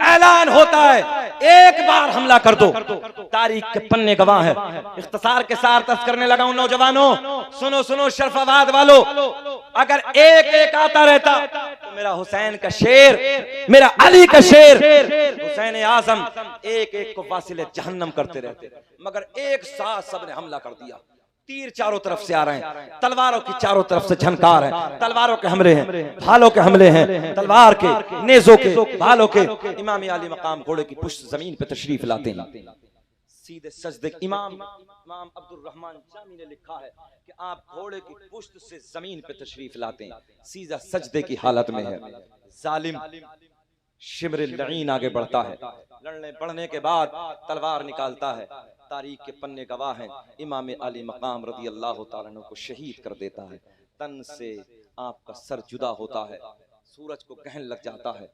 Speaker 1: ऐलान होता है एक बार हमला कर दो। तारीख के पन्ने गवाह है। इख्तिसार के साथ अर्ज करने लगा हूं नौजवानों, सुनो सुनो शरफाबाद वालों, अगर एक एक आता रहता तो मेरा हुसैन का शेर, मेरा अली का शेर हुसैन आजम एक एक को वासिले जहन्नम करते रहते, मगर एक साथ सबने हमला कर दिया। तीर चारों तरफ से आ रहे हैं, तलवारों की चारों तरफ से झनकार है, तलवारों के हमले हैं, भालों के हमले हैं, तलवार के, नेजों के, भालों के। इमाम अली मकाम घोड़े की पुश्त जमीन पे तशरीफ लाते हैं, सीधे सजदे। इमाम अब्दुल रहमान जामी ने लिखा है कि आप घोड़े की पुश्त से जमीन पे तशरीफ लाते हैं, सीधा सजदे की हालत में है। जालिम शिमर लईन आगे बढ़ता है, लड़ने बढ़ने के बाद तलवार निकालता है, तारीख के पन्ने गवाह हैं, इमाम अली मकाम रज़ी अल्लाह तआला अन्हु को शहीद कर देता है। तन से आपका सर जुदा होता है, सूरज को गहन लग जाता है,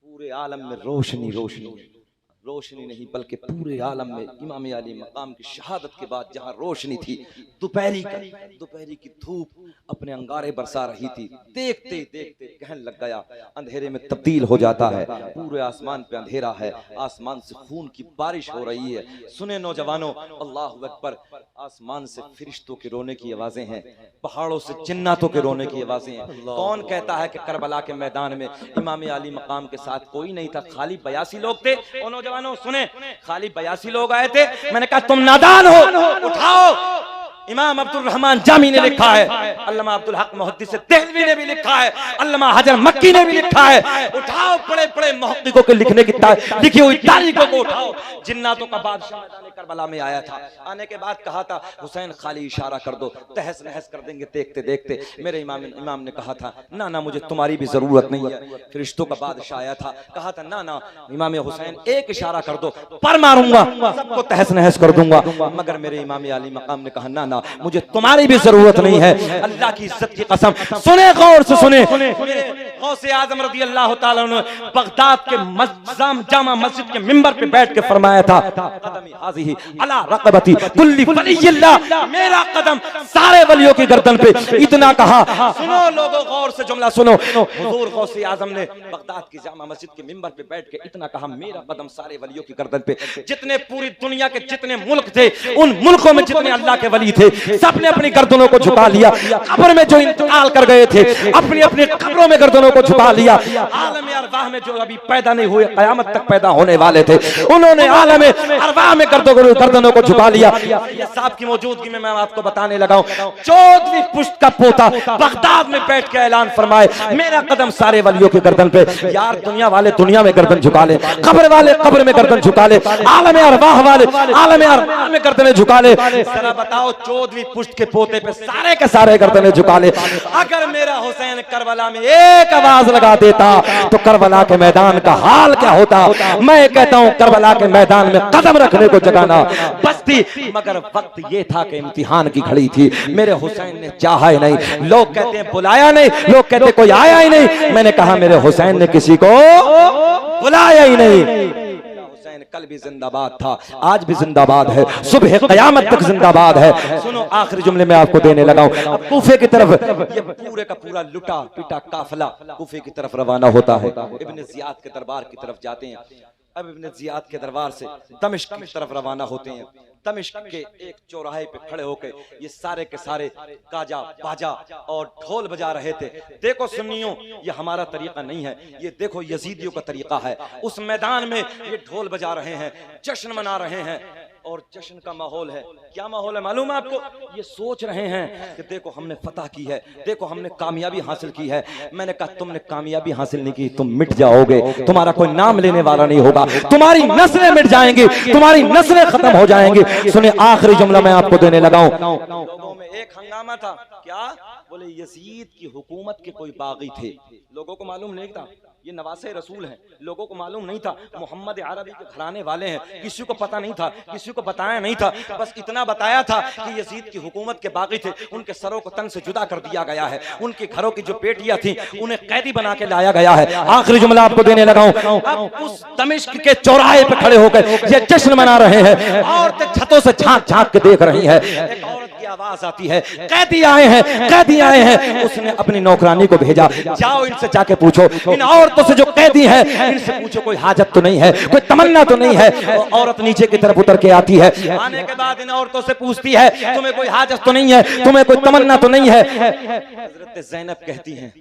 Speaker 1: पूरे आलम में रोशनी रोशनी, रोशनी नहीं बल्कि पूरे आलम में इमाम अली मकाम की शहादत के बाद जहां रोशनी थी, दोपहरी की धूप अपने अंगारे बरसा रही थी, देखते देखते गहन लग गया, अंधेरे में तब्दील हो जाता है, पूरे आसमान पे अंधेरा है, आसमान से खून की बारिश हो रही है। सुने नौजवानों, अल्लाहु अकबर, आसमान से फरिश्तों के रोने की आवाजें हैं, पहाड़ों से जिन्नातों के रोने की आवाजें हैं। कौन कहता है कि करबला के मैदान में इमाम अली मकाम के साथ कोई नहीं था, खाली 82 लोग थे। और नौजवानों सुने, खाली 82 लोग आए थे। मैंने कहा तुम नादान हो, उठाओ। इमाम अब्दुल रहमान जामी ने लिखा है, अल्लामा अब्दुल हक मुहद्दिस देहलवी ने भी लिखा है, अल्लामा हजर मक्की ने भी लिखा है। उठाओ बड़े बड़े मुहद्दिसों के लिखी हुई तारीखों को उठाओ। जिन्नातों का बादशाह मैदान करबला में आया था, आने के बाद कहा था हुसैन खाली इशारा कर दो, तहस नहस कर देंगे देखते देखते। मेरे इमाम ने कहा था ना ना मुझे तुम्हारी भी जरूरत नहीं है। फरिश्तों का बादशाह आया था, कहा था ना ना इमाम हुसैन एक इशारा कर दो, पर मारूंगा, सबको तहस नहस कर दूंगा। मगर मेरे इमाम अली मकाम ने कहा ना ना मुझे तुम्हारी भी जरूरत नहीं है, अल्लाह की इज्जत की कसम। सुने गौर से सुने, गौसे आजम रज़ी अल्लाह तआला अन्हु बगदाद के जामा मस्जिद के मिंबर पे बैठ के फरमाया था, कदमी हाज़िही अला रक़बती कुल्ली वलिय्यिल्लाह, मेरा कदम सारे वलियों की गर्दन पे। इतना कहा, सुनो लोगों गौर से जुमला सुनो, हुजूर गौसे आजम ने बगदाद की जामा मस्जिद के मिंबर पे बैठ के इतना कहा, मेरा कदम सारे वलियों की गर्दन पे। जितने पूरी दुनिया के जितने मुल्क थे, उन मुल्कों में जितने अल्लाह के वली थे, सबने अपनी गर्दनों को झुका लिया। कब्र में जो इंतकाल कर गए थे, अपनी अपनी कब्रों में गर्दनों को झुका लिया। आलम अरवाह में जो अभी पैदा नहीं हुए, कयामत तक पैदा होने वाले थे, उन्होंने आलम अरवाह में गर्दनों को झुका लिया। ये साहब की मौजूदगी में मैं आपको बताने लगा हूं, 14वीं पुश्त का पोता बगदाद में बैठ के ऐलान फरमाए, मेरा कदम सारे वलियों की गर्दन पे। यार दुनिया वाले दुनिया में गर्दन झुका ले, कब्र वाले कब्र में गर्दन झुका ले, आलम अरवाह वाले आलम अरवाह में गर्दन झुका ले। जरा बताओ 14वीं पुश्त के पोते पे सारे के सारे गर्दनें झुका ले। अगर मेरा हुसैन करबला में एक
Speaker 3: आवाज लगा देता तो करबला के मैदान का हाल क्या होता। मैं कहता हूं करबला के मैदान में कदम रखने को जगह ना बस्ती, मगर वक्त ये था कि इम्तिहान की घड़ी थी। मेरे हुसैन ने चाहा ही नहीं, लोग कहते हैं बुलाया नहीं, लोग कहते कोई आया ही नहीं। मैंने कहा मेरे हुसैन ने किसी को बुलाया ही नहीं। हुसैन कल भी जिंदाबाद था, आज भी जिंदाबाद है, सुबह क़यामत तक जिंदाबाद है। सुनो आखिरी जुमले में आपको देने लगा हूं। अब कूफे की तरफ ये पूरे का पूरा लुटा पिटा काफिला कूफे की तरफ रवाना होता है। इब्न ज़ियाद के दरबार की तरफ जाते हैं। अब इब्न ज़ियाद के दरबार से दमिश्क की तरफ रवाना होते हैं। दमिश्क के एक चौराहे पे खड़े होकर ये सारे के सारे गाजा बाजा और ढोल बजा रहे थे। देखो सुन्नियों, ये हमारा तरीका नहीं है, ये देखो यजीदियों का तरीका है। उस मैदान में ये ढोल बजा रहे हैं, जश्न मना रहे हैं और जश्न का माहौल है। क्या माहौल है मालूम है आपको? ये सोच रहे हैं कि देखो हमने फतह की है, देखो हमने कामयाबी हासिल की है। मैंने कहा तुमने कामयाबी हासिल नहीं की, तुम मिट जाओगे, तुम्हारा कोई नाम लेने वाला नहीं होगा, तुम्हारी नस्लें मिट जाएंगी, तुम्हारी नस्लें खत्म हो जाएंगी। सुने आखिरी जुमला मैं आपको देने लगा हूं। लोगों में एक हंगामा था, क्या बोले यजीद की हुकूमत के कोई बागी थे, लोगों को मालूम नहीं था ये नवासे रसूल हैं, लोगों को मालूम नहीं था मोहम्मद अरबी के घराने वाले हैं, किसी को पता नहीं था, किसी को बताया नहीं था। बस इतना बताया था कि यजीद की हुकूमत के बागी थे, उनके सरों को तन से जुदा कर दिया गया है, उनके घरों की जो बेटियां थी उन्हें कैदी बना के लाया गया है। आखिरी जुमला आपको देने लगा हूं। अब उस दमिश्क के चौराहे पे खड़े होकर ये जश्न मना रहे हैं, औरतें छतों से झांक झांक के देख रही हैं। एक औरत की आवाज आती है, कैदी आए हैं, कैदी आए हैं। उसने अपनी नौकरानी को भेजा, जाओ इनसे जाके पूछो, इन औरतों से जो कैदी है इनसे पूछो कोई हाजत तो नहीं है, कोई तमन्ना तो नहीं है। औरत नीचे की तरफ उतर के आती है, आने के बाद इन औरतों से पूछती है तुम्हें कोई हाजत तो नहीं है, तुम्हें कोई तमन्ना तो नहीं है। हजरत ज़ैनब कहती हैं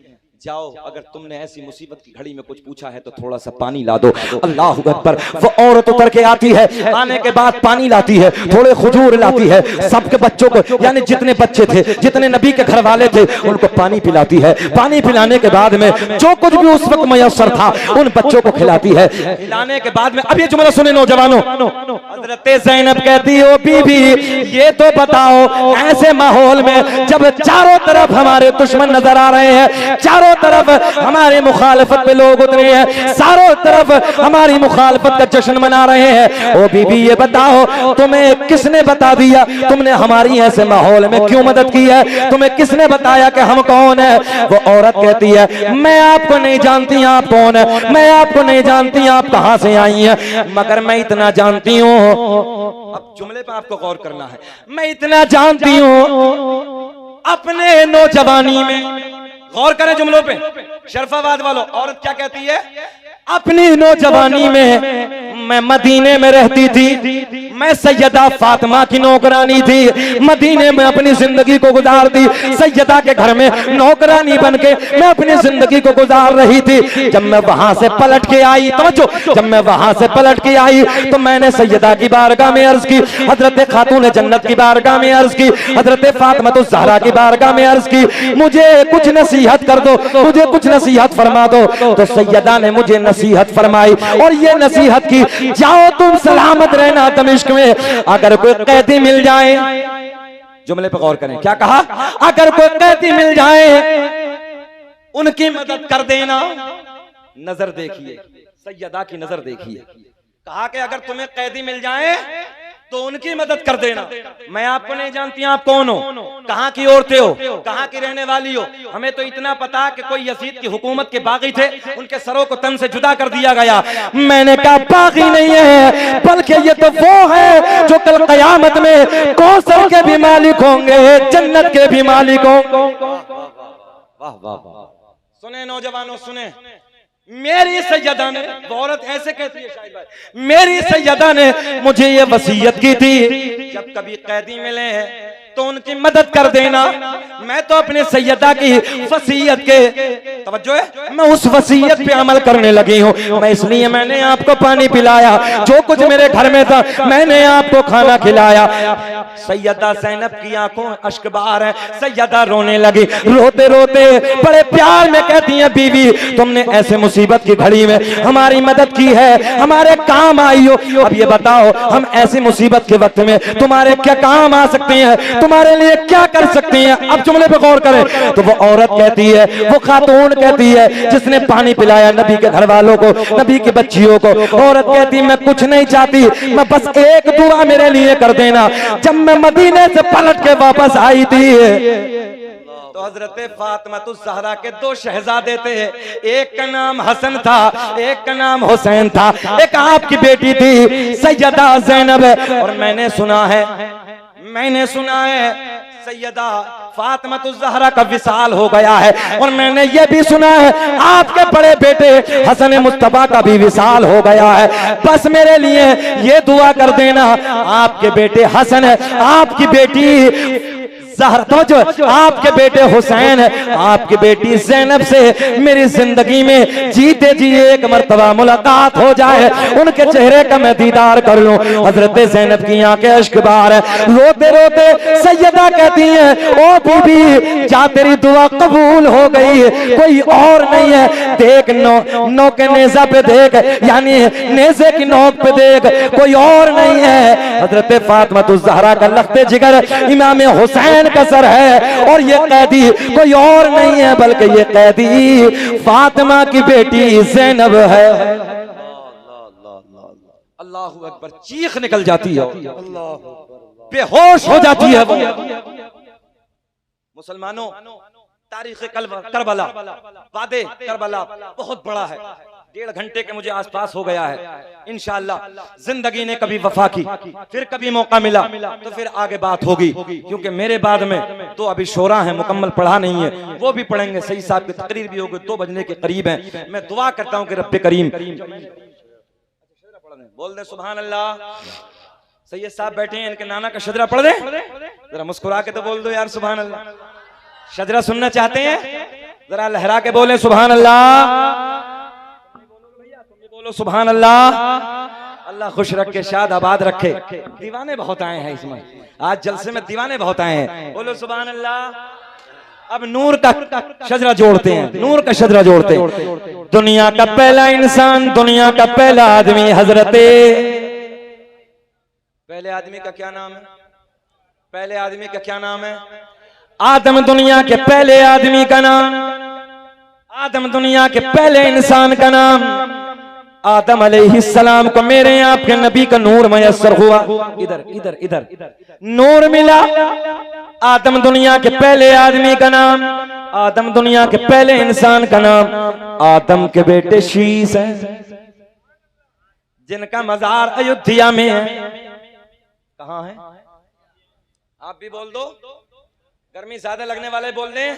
Speaker 3: जाओ, अगर तुमने ऐसी मुसीबत की घड़ी में कुछ पूछा है तो थोड़ा सा पानी ला दो। अल्लाह अकबर। वो औरत उतर के आती है, आने के बाद पानी लाती है, थोड़े खजूर लाती है, सबके बच्चों को यानी जितने बच्चे थे, जितने नबी के घर वाले थे उनको पानी पिलाती है। पानी पिलाने के बाद में जो कुछ भी उस वक्त मयसर था उन बच्चों को खिलाती है। खिलाने के बाद में अब ये जुमला सुने नौजवानों, हजरत ज़ैनब कहती हो बीबी ये तो बताओ ऐसे माहौल में जब चारों तरफ हमारे दुश्मन नजर आ रहे हैं, चारों तरफ हमारे मुखालफत पे लोग उतरे हैं, चारों तरफ हमारी मुखालफत का जश्न मना रहे हैं, ओ बीबी ये बताओ तुम्हें किसने बता दिया, तुमने हमारी ऐसे माहौल में क्यों मदद की है, तुम्हें किसने बताया कि हम कौन है? वो औरत कहती है मैं आपको नहीं जानती आप कौन है, मैं आपको नहीं जानती आप कहां से आई हैं, मगर मैं इतना जानती हूँ। अब जुमले पे आपको गौर करना है, मैं इतना जानती हूँ अपने नौजवानी में, गौर करें जुमलों पे, शरफाबाद वालों, औरत क्या कहती है? अपनी नौजवानी में मैं मदीने में रहती थी, मैं सैयदा फातिमा की नौकरानी थी, मदीने में अपनी जिंदगी को गुजारती, सैयदा के घर में नौकरानी बनके मैं अपनी जिंदगी को गुजार रही थी। जब मैं वहां से पलट के आई, समझो, जब मैं वहां से पलट के आई तो मैंने सैयदा की बारगाह में अर्ज की, हजरत खातून जन्नत की बारगाह में अर्ज की, हजरत फातिमा तो ज़हरा की बारगाह में अर्ज की मुझे कुछ नसीहत कर दो, मुझे कुछ नसीहत फरमा दो। तो सैयदा ने मुझे नसीहत फरमाई और ये नसीहत की जाओ तुम सलामत रहना दमिश्क में, अगर कोई कैदी मिल जाए, जुमले पे गौर करें, क्या कहा? अगर कोई कैदी मिल जाए उनकी मदद कर देना। नजर देखिए, सैयदा की नजर देखिए, कहा कि अगर तुम्हें कैदी मिल जाए तो उनकी मदद कर देना। मैं आपको नहीं जानती आप कौन हो, कहाँ की औरतें हो, कहाँ की रहने वाली हो, हमें तो इतना पता कि कोई यजीद की हुकूमत के बागी थे, उनके सरों को तन से जुदा कर दिया गया। मैंने कहा बागी नहीं है, बल्कि ये तो वो है जो कल क़यामत में कौसर के भी मालिक होंगे, जन्नत के भी मालिक होंगे। वाह वाह वाह। सुने नौजवानों सुने, मेरी सैयदा ने, औरत ऐसे कहती है शायद भाई, मेरी सैयदा ने मुझे ये वसीयत की थी जब कभी कैदी मिले हैं तो उनकी मदद कर देना। मैं तो अपने सैयदा की वसीयत के, तवज्जो है, मैं उस वसीयत पे अमल करने लगी हूँ। मैं इसलिए मैंने आपको पानी पिलाया, जो कुछ मेरे घर में था मैंने आपको खाना खिलाया। सैयदा ज़ैनब की आंखों अश्क बहार है, सैयदा रोने लगी, रोते रोते बड़े प्यार में कहती है बीवी तुमने ऐसे मुसीबत की घड़ी में हमारी मदद की है, हमारे काम आई हो। अब ये बताओ हम ऐसी मुसीबत के वक्त में तुम्हारे क्या काम आ सकते हैं, तुम्हारे लिए क्या कर सकते हैं? अब जुमले पे गौर करें तो वो औरत कहती है, वो खातून कहती है जिसने पानी पिलाया नबी के घर वालों को, नबी की बच्चियों को। औरत कहती मैं कुछ नहीं चाहती, मैं बस एक दुआ मेरे लिए कर देना। जब मैं मदीने से पलट के वापस आई थी
Speaker 1: तो हजरत फातिमा ज़हरा के दो शहजादे थे, एक का नाम हसन था, एक का नाम हुसैन था। एक आपकी बेटी थी सैयदा ज़ैनब, और मैंने सुना है सैयदा फातिमा ज़हरा का विसाल हो गया है, और मैंने ये भी सुना है आपके बड़े बेटे हसन मुस्तफा का भी विसाल हो गया है। बस मेरे लिए ये दुआ कर देना, आपके बेटे हसन, आपकी बेटी ज़हरा, तो जो आपके बेटे हुसैन, आपकी बेटी ज़ैनब से मेरी जिंदगी में जीते जी एक मर्तबा मुलाकात हो जाए, उनके चेहरे का मैं दीदार कर लूं। हजरत ज़ैनब की आंखें अश्कबार है, रोते रोते सैयदा कहती हैं ओ बीबी जा तेरी दुआ कबूल हो गई, कोई और नहीं है, देख नो के नेज़ा पे देख, यानी नेज़े की नोक पे देख, कोई और नहीं है। हजरत फातिमा ज़हरा का लख्ते जिगर इमाम हुसैन का सर है, और ये कैदी कोई और नहीं है बल्कि ये कैदी फातिमा की बेटी ज़ैनब है। अल्लाहू अकबर, चीख निकल जाती है, बेहोश हो जाती है वो। मुसलमानों, तारीख करबला, वादे करबला बहुत बड़ा है, 1.5 घंटे के मुझे आसपास हो गया है। इंशाअल्लाह जिंदगी ने कभी वफा की, फिर कभी मौका मिला तो फिर आगे बात होगी, क्योंकि मेरे बाद में तो अभी शोरा है, मुकम्मल पढ़ा नहीं है, वो भी पढ़ेंगे। सही साहब की तकरीर भी होगी, 2 बजने के करीब है। मैं दुआ करता हूँ कि रब्बे करीम बोल दे सुभान अल्लाह। सैयद साहब बैठे हैं, इनके नाना का शजरा पढ़ दे, जरा मुस्कुरा के तो बोल दो यार सुभान अल्लाह। शजरा सुनना चाहते हैं, जरा लहरा के बोले सुभान अल्लाह, बोलो सुभान अल्लाह। अल्लाह खुश रखे, शाद आबाद रखे। दीवाने बहुत आए हैं इसमें, आज जलसे में दीवाने बहुत आए हैं, बोलो सुभान अल्लाह। अब नूर का शजरा जोड़ते हैं, नूर का शजरा जोड़ते हैं। दुनिया का पहला इंसान, दुनिया का पहला आदमी हजरते, पहले आदमी का क्या नाम है? पहले आदमी का क्या नाम है? आदम। दुनिया के पहले आदमी का नाम आदम, दुनिया के पहले इंसान का नाम आदम अलैहिस्सलाम को मेरे आपके नबी का नूर मयस्सर हुआ। इधर इधर इधर नूर मिला। आदम दुनिया के पहले आदमी का नाम, आदम दुनिया के पहले इंसान का नाम। आदम के बेटे शीस हैं, जिनका मजार अयोध्या में है। कहाँ है? आप भी बोल दो, गर्मी ज्यादा लगने वाले बोल दें।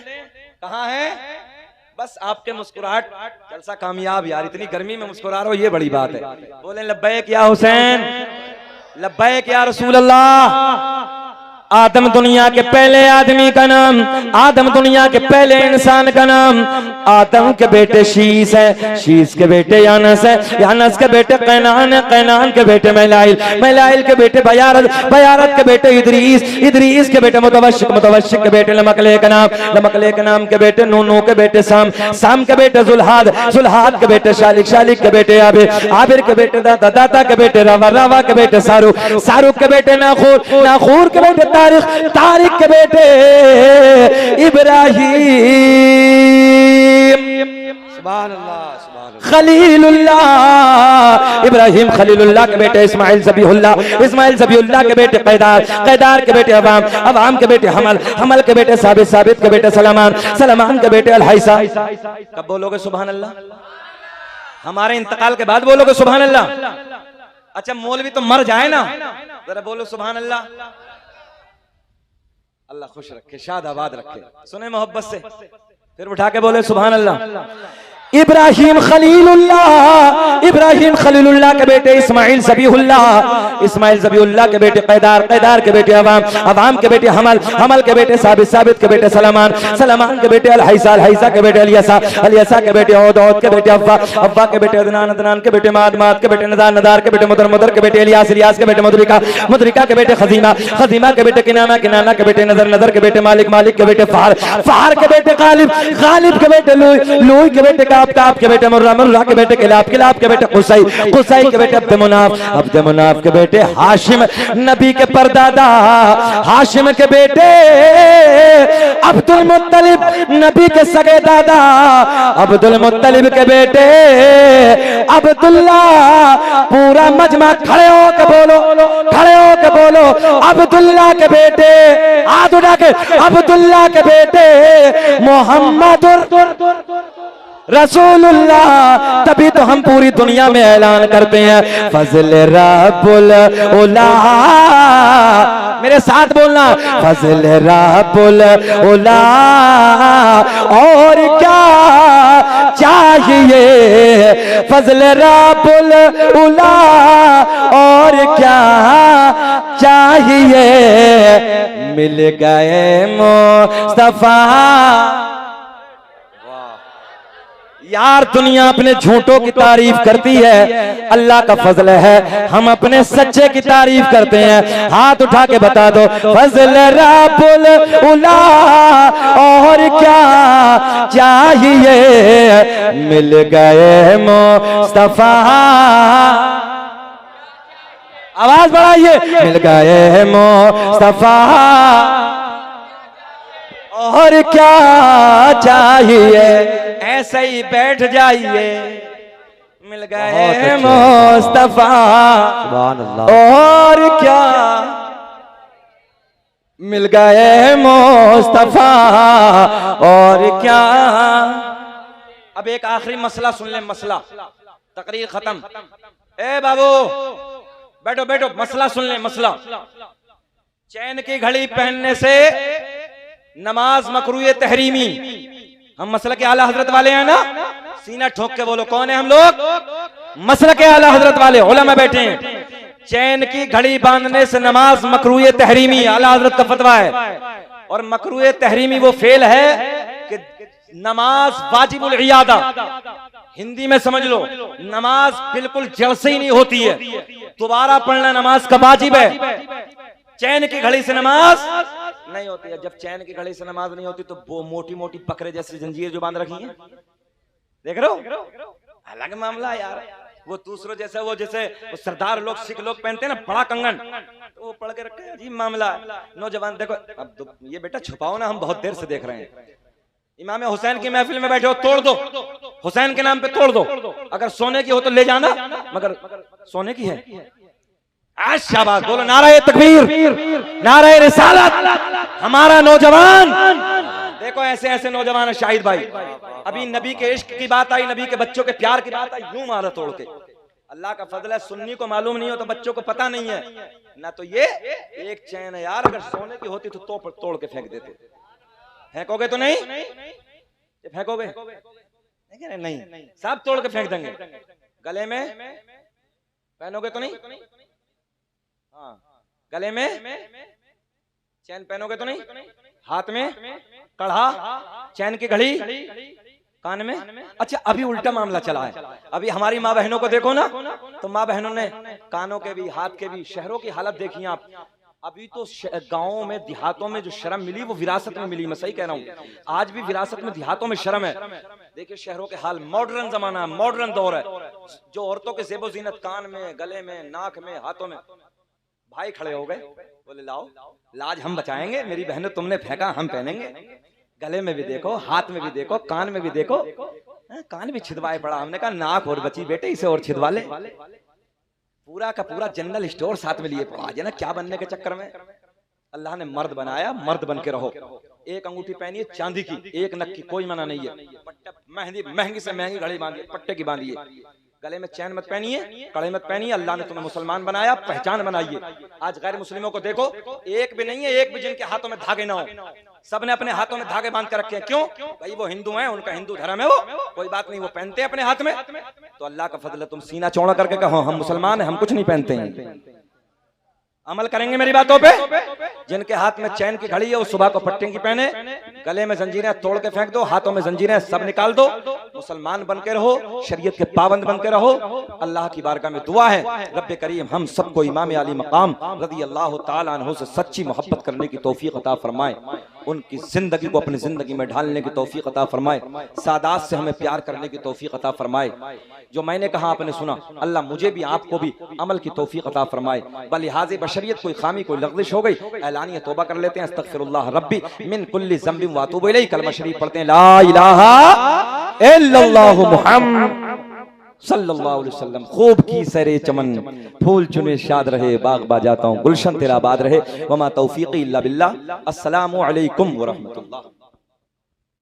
Speaker 1: कहाँ है? बस आपके मुस्कुराहट जलसा कामयाब यार, इतनी गर्मी में मुस्कुरा रहे हो, ये बड़ी बात है। बोले लब्बैक या हुसैन, लब्बैक या रसूल अल्लाह। आदम दुनिया के पहले आदमी का नाम, आदम दुनिया के पहले इंसान का नाम। आदम के बेटे शीस है, शीस के बेटे यानस है, यानस के बेटे कैनान है, कैनान के बेटे मैलाइल, मैलाइल के बेटे बयारत, बयारत के बेटे इदरीस, इदरीस के बेटे मुतवश्शिक, मुतवश्शिक के बेटे लमकले का नाम, लमकले के नाम के बेटे नूनू के बेटे साम, साम के बेटे जुल्हाद, जुल्हाद के बेटे शालिक, शालिक के बेटे आबिर, आबिर के बेटे दाता, दाता के बेटे रावा, रावा के बेटे सारुक, सारुक के बेटे नाखूर, नाखूर के बेटे तारिक, तारिक के बेटे इब्राहिम, सुभान अल्लाह, खलीलुल्लाह, इब्राहिम खलीलुल्लाह के बेटे इस्माइल ज़बीहुल्लाह, इस्माइल ज़बीहुल्लाह के बेटे कैदार, कैदार के बेटे अवाम, अवाम के बेटे हमल, हमल के बेटे साबित, साबित के बेटे सलमान, सलमान के बेटे अलहैसा। कब बोलोगे सुभान अल्लाह? हमारे इंतकाल के बाद बोलोगे सुभान अल्लाह? अच्छा मौलवी तो मर जाए ना, जरा बोलो सुभान अल्लाह। अल्लाह खुश रखे, शाद आबाद रखे। सुने मोहब्बत से, फिर उठा के बोले सुभान अल्लाह। इब्राहिम खलीलुल्लाह, इब्राहिम खलीलुल्लाह के बेटे इस्माइल ज़बीहुल्लाह, इस्माइल ज़बीहुल्लाह के बेटे कैदार, कैदार के बेटे अवाम, अवाम के बेटे हमल, हमल के बेटे साबित, साबित के बेटे सलमान, सलमान के बेटे अलहैसा, अलहैसा के बेटे अलियसा, अलियसा के बेटे औद, औद के बेटे अव्वा, अव्वा के बेटे अदनान, अदनान के बेटे माद, माद के बेटे नदार, नदार के बेटे मुदर, मुदर के बेटे इलियास, इलियास के बेटे मुदरिका, मुदरिका के बेटे खजीमा, खजीमा के बेटे किनाना, किनाना के बेटे नजर, नजर के बेटे मालिक, मालिक के बेटे फार, फार के बेटे गालिब, गालिब के बेटे लूई, लूई के बेटे
Speaker 3: आफताब के बेटे मुर्रा, मुर्रा के बेटे किलाब, किलाब के बेटे कुसै, कुसै के बेटे अब्द मुनाफ, अब्द मुनाफ के बेटे हाशिम, नबी के परदादा हाशिम के बेटे अब्दुल मुत्तलिब, नबी के सगे दादा अब्दुल मुत्तलिब के बेटे अब्दुल्ला। पूरा मजमा खड़े हो के बोलो, खड़े हो के बोलो, अब्दुल्ला के बेटे, हाथ उठा के, अब्दुल्ला के बेटे मोहम्मदुर रसूलुल्लाह। तभी तो हम पूरी दुनिया में ऐलान करते हैं फजल रब्बुल उला। मेरे साथ बोलना, फजल रब्बुल उला। और क्या चाहिए, फजल रब्बुल उला। और क्या चाहिए, मिल गए मुस्तफा। यार दुनिया अपने झूठों की तारीफ करती है, अल्लाह का फजल है हम अपने सच्चे की तारीफ करते हैं। हाथ उठा के बता दो, फजल रब्बुल उला। और क्या चाहिए, मिल गए मुस्तफा। आवाज बढ़ाइए, मिल गए मुस्तफा। और क्या चाहिए, ऐसे ही बैठ जाइए, मिल गए मुस्तफा।
Speaker 2: सुभान अल्लाह।
Speaker 3: और क्या, मिल गए मुस्तफा। और क्या। अब एक आखिरी मसला सुन ले, मसला, तकरीर खत्म। ए बाबू बैठो बैठो, मसला सुन ले, मसला। चैन की घड़ी पहनने से नमाज मकरूह तहरीमी। हम मसला के आला हजरत वाले हैं ना, सीना ठोक के बोलो कौन है हम लोग, मसला के आला हजरत वाले उलमा बैठे हैं। चैन की घड़ी बांधने से नमाज मकरूह तहरीमी, आला हजरत का फतवा है। और मकरूह तहरीमी वो फेल है कि नमाज वाजिबुल इयादा, हिंदी में समझ लो, नमाज बिल्कुल जड़ से ही नहीं होती है, दोबारा पढ़ना नमाज का वाजिब है। चैन की घड़ी से नमाज नहीं होती है। जब चैन की घड़ी से नमाज नहीं होती तो वो मोटी मोटी बकरे जैसी जंजीर जो बांध रखी है, देख रहे हो, अलग मामला यार। वो दूसरों जैसे, वो जैसे वो सरदार लोग सिख लोग पहनते हैं ना बड़ा कंगन, तो वो पढ़ के रखे, अजीब मामला। नौजवान देखो, अब ये बेटा छुपाओ ना, हम बहुत देर से देख रहे हैं। इमाम हुसैन की महफिल में बैठे हो, तोड़ दो, हुसैन के नाम पे तोड़ दो। अगर सोने की हो तो ले जाना, मगर सोने की है। शाबाश, बोलो नारे तकबीर, नारे रिसालत। हमारा नौजवान देखो, ऐसे ऐसे नौजवान है शाहिद भाई। अभी नबी के इश्क की बात आई, नबी के बच्चों के प्यार की बात आई, यूं मारा तोड़ के। अल्लाह का फजल है, सुन्नी को मालूम नहीं हो तो बच्चों को पता नहीं है ना। तो ये एक चैन है यार, अगर सोने की होती तो तोड़ के फेंक देते। फेंकोगे तो नहीं, फेंकोगे नहीं, सब तोड़ के फेंक देंगे। गले में पहनोगे तो नहीं, हाँ, गले में चैन पहनोगे तो नहीं, हाथ में कड़ा, चैन की घड़ी, कान में। अच्छा, अभी उल्टा मामला चला है। अभी हमारी माँ बहनों को देखो ना, तो माँ बहनों ने कानों के भी, हाथ के भी। शहरों की हालत देखिए आप। अभी तो गांवों में, देहातों में जो शर्म मिली वो विरासत में मिली। मैं सही कह रहा हूँ, आज भी विरासत में देहातों में शर्म है। देखिए शहरों के हाल, मॉडर्न जमाना, मॉडर्न दौर है। जो औरतों के ज़ेबो ज़ीनत कान में, गले में, नाक में, हाथों में, भाई खड़े हो गए, बोले लाओ, लाज हम बचाएंगे, मेरी बहनों तुमने फेंका हम पहनेंगे। गले में भी देखो, हाथ में भी देखो, कान में भी देखो, कान भी छिदवाए पड़ा। हमने कहा नाक और बची बेटे, इसे और छिदवा ले। पूरा का पूरा जनरल स्टोर साथ में लिए पड़ा है ना, क्या बनने के चक्कर में। अल्लाह ने मर्द बनाया, मर्द बन के रहो। एक अंगूठी पहनिए चांदी की, एक नक की, कोई मना नहीं है। मेहंदी, महंगी से महंगी घड़ी बांधिए, पट्टे की बांधिए। गले में चैन मत पहनिए, कड़े मत पहनिए। अल्लाह ने तुम्हें मुसलमान बनाया, पहचान बनाइए। आज गैर मुस्लिमों को देखो, एक भी नहीं है, एक भी जिनके हाथों में धागे ना हो। सब ने अपने हाथों में धागे बांध के रखे हैं। क्यों भाई? वो हिंदू हैं, उनका हिंदू धर्म है, वो कोई बात नहीं, वो पहनते हैं अपने हाथ में। तो अल्लाह का फजल है, तुम सीना चौड़ा करके कहो हम मुसलमान हैं, हम कुछ नहीं पहनते हैं। अमल करेंगे मेरी बातों पे। जिनके हाथ में चैन की घड़ी है वो सुबह को पट्टी की पहने, गले में जंजीरें तोड़ के फेंक दो, हाथों में जंजीरें सब निकाल दो। मुसलमान बन के रहो, शरीयत के पाबंद बन के रहो। अल्लाह की बारगाह में दुआ है, रब्बे करीम हम सबको इमाम अली मकाम रज़ी अल्लाह तआला अन्हु से सच्ची मोहब्बत करने की तौफीक अता फरमाए।
Speaker 1: उनकी जिंदगी को अपनी जिंदगी में ढालने की तौफीक अता फरमाए, सादात से हमें प्यार करने की तौफीक अता फरमाए। जो मैंने कहा आपने सुना, अल्लाह मुझे भी आपको भी अमल की तौफीक अता फरमाए। बलिहाज़े बशरियत कोई खामी कोई लग़ज़िश हो गई, ऐलानिया तौबा कर लेते हैं, अस्तग़फिरुल्लाह रब्बी मिन कुल्ली ज़ंबिन व अतूबु इलैह। कलमा शरीफ पढ़ते हैं, ला इलाहा इल्लल्लाहु मुहम्मद सल्लल्लाहु अलैहि वसल्लम। खूब की सरे चमन, फूल चुने शाद रहे, बाग बाजाता हूँ, गुलशन तेरा आबाद रहे। वमा तौफीक़ी इल्ला बिल्लाह। अस्सलामु अलैकुम व रहमतुल्लाह।